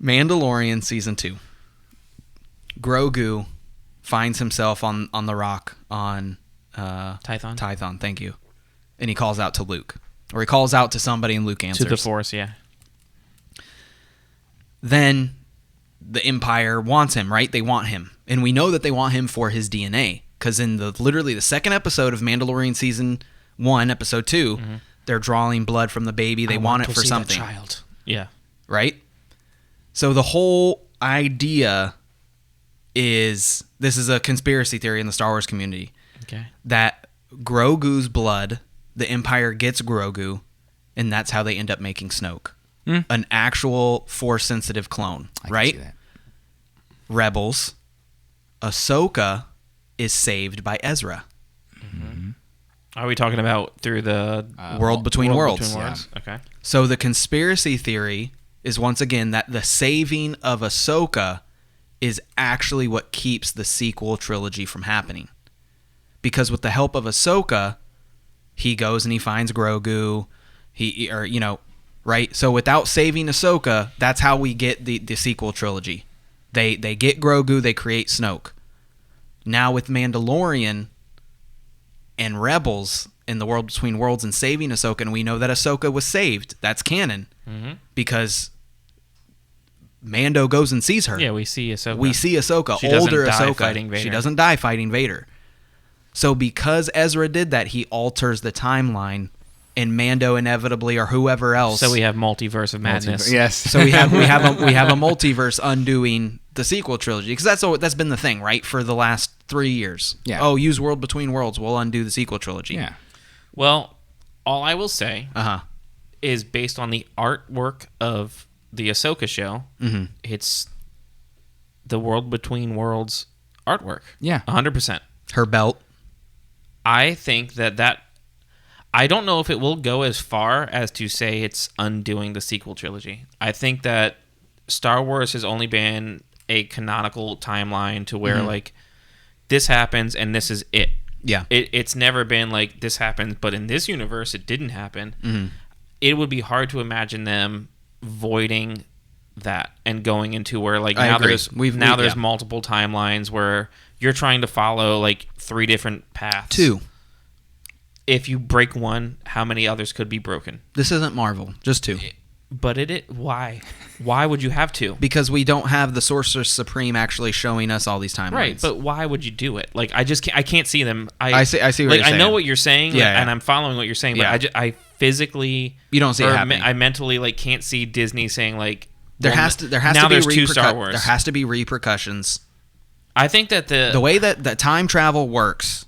Mandalorian Season 2. Grogu finds himself on the rock on... Tython, thank you. And he calls out to Luke. Or he calls out to somebody and Luke answers. To the Force, yeah. Then the Empire wants him, right? They want him. And we know that they want him for his DNA. Because in literally the second episode of Mandalorian Season 1, Episode 2, they're drawing blood from the baby. They want it for something. Child. Yeah. Right? So the whole idea is... This is a conspiracy theory in the Star Wars community. Okay. That Grogu's blood, the Empire gets Grogu, and that's how they end up making Snoke. An actual Force-sensitive clone, right? I can see that. Rebels, Ahsoka is saved by Ezra. Are we talking about through the World Between Worlds? Yeah. Okay. So the conspiracy theory is once again that the saving of Ahsoka is actually what keeps the sequel trilogy from happening. Because with the help of Ahsoka, he goes and he finds Grogu, right? So without saving Ahsoka, that's how we get the sequel trilogy. They get Grogu, they create Snoke. Now with Mandalorian and Rebels in the World Between Worlds and saving Ahsoka, and we know that Ahsoka was saved. That's canon. Because Mando goes and sees her. Yeah, we see Ahsoka. She doesn't older die Ahsoka. fighting Vader. She doesn't die fighting Vader. So because Ezra did that, he alters the timeline, and Mando inevitably, or whoever else. So we have multiverse of madness. Yes. So we have a multiverse undoing the sequel trilogy, because that's been the thing, right, for the last 3 years. Yeah. Oh, use World Between Worlds, we'll undo the sequel trilogy. Yeah. Well, all I will say is based on the artwork of the Ahsoka show, it's the World Between Worlds artwork. Yeah. 100%. Her belt. I think that I don't know if it will go as far as to say it's undoing the sequel trilogy. I think that Star Wars has only been a canonical timeline to where like this happens and this is it. Yeah. It's never been like this happened, but in this universe it didn't happen. It would be hard to imagine them voiding that and going into where like I now agree. There's multiple timelines where you're trying to follow like 3 different paths. 2. If you break one, how many others could be broken? This isn't Marvel, just 2. But why? Why would you have to? Because we don't have the Sorcerer Supreme actually showing us all these timelines. Right, but why would you do it? Like I can't see them. I see what like, you're saying. I know what you're saying, yeah. and I'm following what you're saying, but I physically you don't see it happening. I mentally like can't see Disney saying like there has to be 2 Star Wars. There has to be repercussions. I think that the way that time travel works,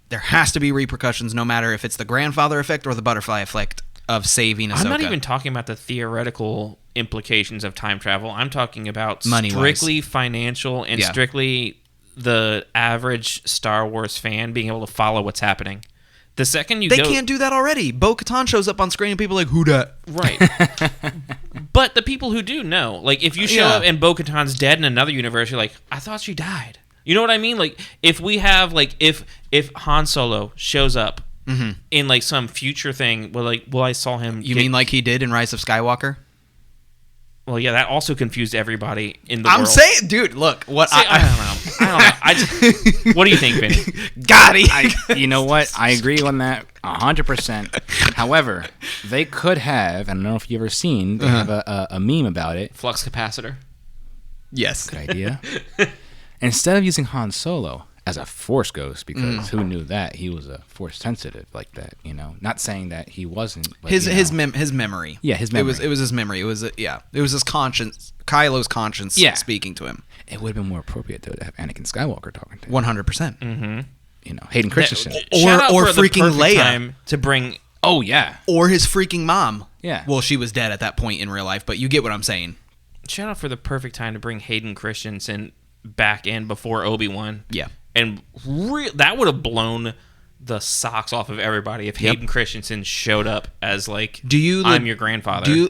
there has to be repercussions no matter if it's the grandfather effect or the butterfly effect of saving Ahsoka. I'm not even talking about the theoretical implications of time travel. I'm talking about Money-wise. Strictly financial and strictly the average Star Wars fan being able to follow what's happening. The second they can't do that already. Bo-Katan shows up on screen and people are like, who dat? Right. But the people who do know. Like, if you show up and Bo-Katan's dead in another universe, you're like, I thought she died. You know what I mean? Like, if we have, like, if Han Solo shows up in, like, some future thing, I saw him... You mean like he did in Rise of Skywalker? Well, yeah, that also confused everybody in the world. I'm saying, dude, look, what I don't know. What do you think, Vennie? Got it. You know what? I agree on that 100%. However, they could have, I don't know if you've ever seen, they have a meme about it. Flux capacitor. Yes. Good idea. Instead of using Han Solo as a Force ghost, because who knew that he was a Force sensitive like that? Not saying that he wasn't. But, his memory. Yeah, his memory. It was his memory. It was his conscience. Kylo's conscience speaking to him. It would have been more appropriate though to have Anakin Skywalker talking to him. 100%. Mm-hmm. Hayden Christensen. Or freaking Leia time to bring. Oh yeah. Or his freaking mom. Yeah. Well, she was dead at that point in real life, but you get what I'm saying. Shout out for the perfect time to bring Hayden Christensen back in before Obi-Wan. Yeah. And that would have blown the socks off of everybody if Hayden Christensen showed up as I'm your grandfather.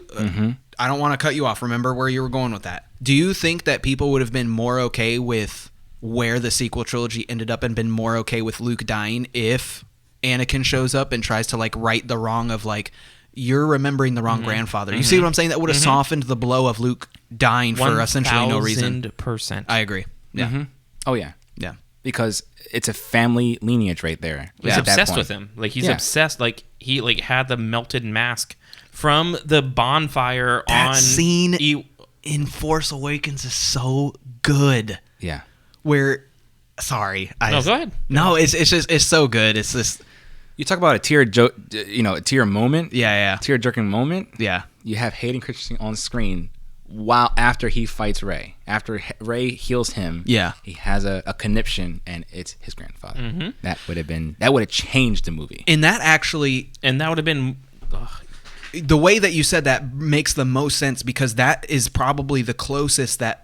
I don't want to cut you off. Remember where you were going with that. Do you think that people would have been more okay with where the sequel trilogy ended up and been more okay with Luke dying if Anakin shows up and tries to right the wrong of you're remembering the wrong grandfather? You see what I'm saying? That would have softened the blow of Luke dying for essentially no reason. 1,000%. I agree. Yeah. Oh yeah. Yeah. Because it's a family lineage right there. He's obsessed with him. He's obsessed. He had the melted mask from the bonfire that on scene in Force Awakens is so good. Yeah. Where, sorry. No, go ahead. No, it's so good. It's this. You talk about a tear moment. Yeah. Tear jerking moment. Yeah. You have Hayden Christensen on screen after he fights Rey. After Rey heals him. Yeah. He has a conniption, and it's his grandfather. That would have changed the movie. And that would have been. The way that you said that makes the most sense, because that is probably the closest that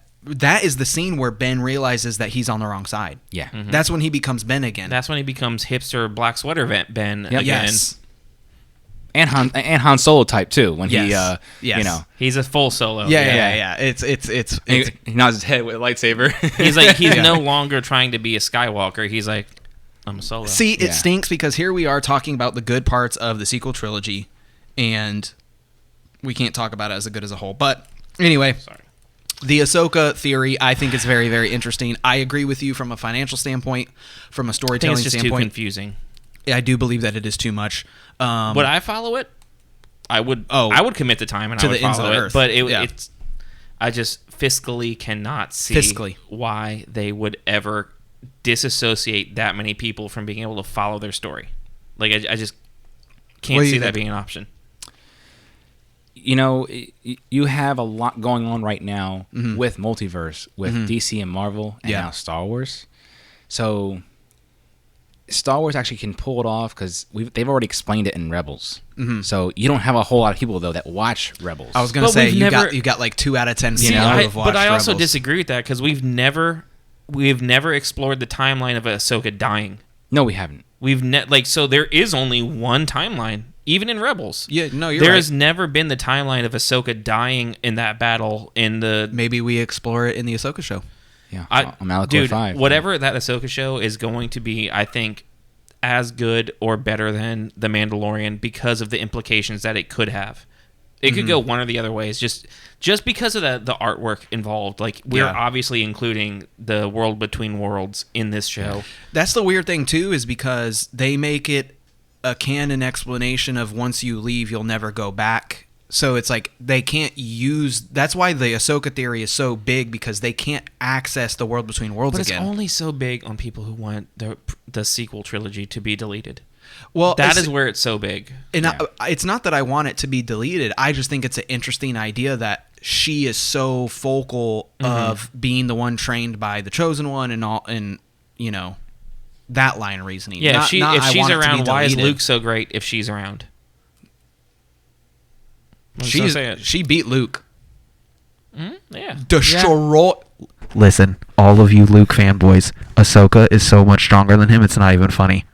is the scene where Ben realizes that he's on the wrong side. Yeah. That's when he becomes Ben again. That's when he becomes hipster black sweater Ben again. Yes. And Han Solo type too. When he he's a full Solo. Yeah. It's he nods his head with a lightsaber. He's no longer trying to be a Skywalker. He's like, I'm a Solo. See, it stinks because here we are talking about the good parts of the sequel trilogy, and we can't talk about it as a good as a whole. But anyway, sorry. The Ahsoka theory, I think, is very, very interesting. I agree with you from a financial standpoint, from a storytelling I think it's just standpoint. too confusing. I do believe that it is too much. Would I follow it? I would. Oh, I would commit the time and to I would the ends follow of the it. earth. But Yeah. it's. I just fiscally cannot see why they would ever disassociate that many people from being able to follow their story. I just can't see that being an option. You have a lot going on right now with multiverse, with DC and Marvel, and now Star Wars. So Star Wars actually can pull it off because they've already explained it in Rebels. So you don't have a whole lot of people though that watch Rebels. I was going to say you got 2 out of 10 people who have watched but I also Rebels. disagree with that because we've never explored the timeline of Ahsoka dying. No, we haven't. So there is only one timeline. Even in Rebels. Yeah, no, you're There right. has never been the timeline of Ahsoka dying in that battle in the... Maybe we explore it in the Ahsoka show. Yeah, Malachor 5. Whatever that Ahsoka show is going to be, I think, as good or better than The Mandalorian because of the implications that it could have. It could go one or the other ways, just because of the artwork involved. We're obviously including the world between worlds in this show. That's the weird thing, too, is because they make it a canon explanation of once you leave, you'll never go back. So it's they can't use... That's why the Ahsoka theory is so big, because they can't access the world between worlds again. But it's only so big on people who want the sequel trilogy to be deleted. Well, that is where it's so big. And it's not that I want it to be deleted. I just think it's an interesting idea that she is so focal of being the one trained by the Chosen One and all, and that line of reasoning. Yeah, if she's around, why is Luke so great if she's around? She beat Luke. Yeah. Destroy. Yeah. Listen, all of you Luke fanboys, Ahsoka is so much stronger than him, it's not even funny.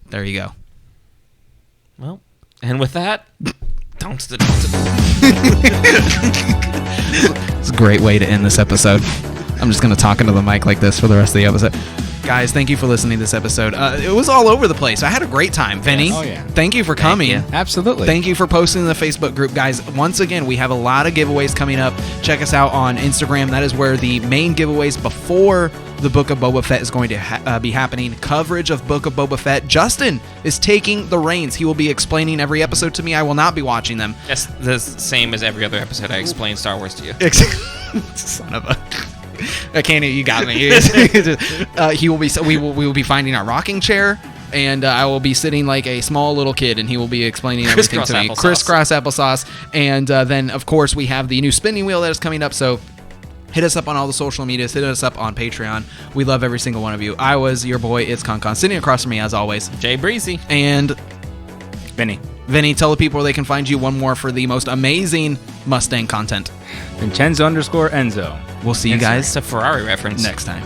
There you go. Well, and with that, it's a great way to end this episode. I'm just going to talk into the mic like this for the rest of the episode. Guys, thank you for listening to this episode. It was all over the place. I had a great time. Vennie, thank you for coming. Absolutely. Thank you for posting in the Facebook group. Guys, once again, we have a lot of giveaways coming up. Check us out on Instagram. That is where the main giveaways before the Book of Boba Fett is going to be happening. Coverage of Book of Boba Fett. Justin is taking the reins. He will be explaining every episode to me. I will not be watching them. That's the same as every other episode. I explain Star Wars to you. Son of a... Cannon, you got me. He will be. We will be finding our rocking chair, and I will be sitting like a small little kid, and he will be explaining everything to me. Crisscross applesauce, and then of course we have the new spinning wheel that is coming up. So hit us up on all the social medias. Hit us up on Patreon. We love every single one of you. I was your boy. It's KonKon. Sitting across from me as always, Jay Breezy and Vennie. Vennie, tell the people where they can find you one more for the most amazing Mustang content. Vincenzo_Enzo. We'll see you guys it's a Ferrari reference next time.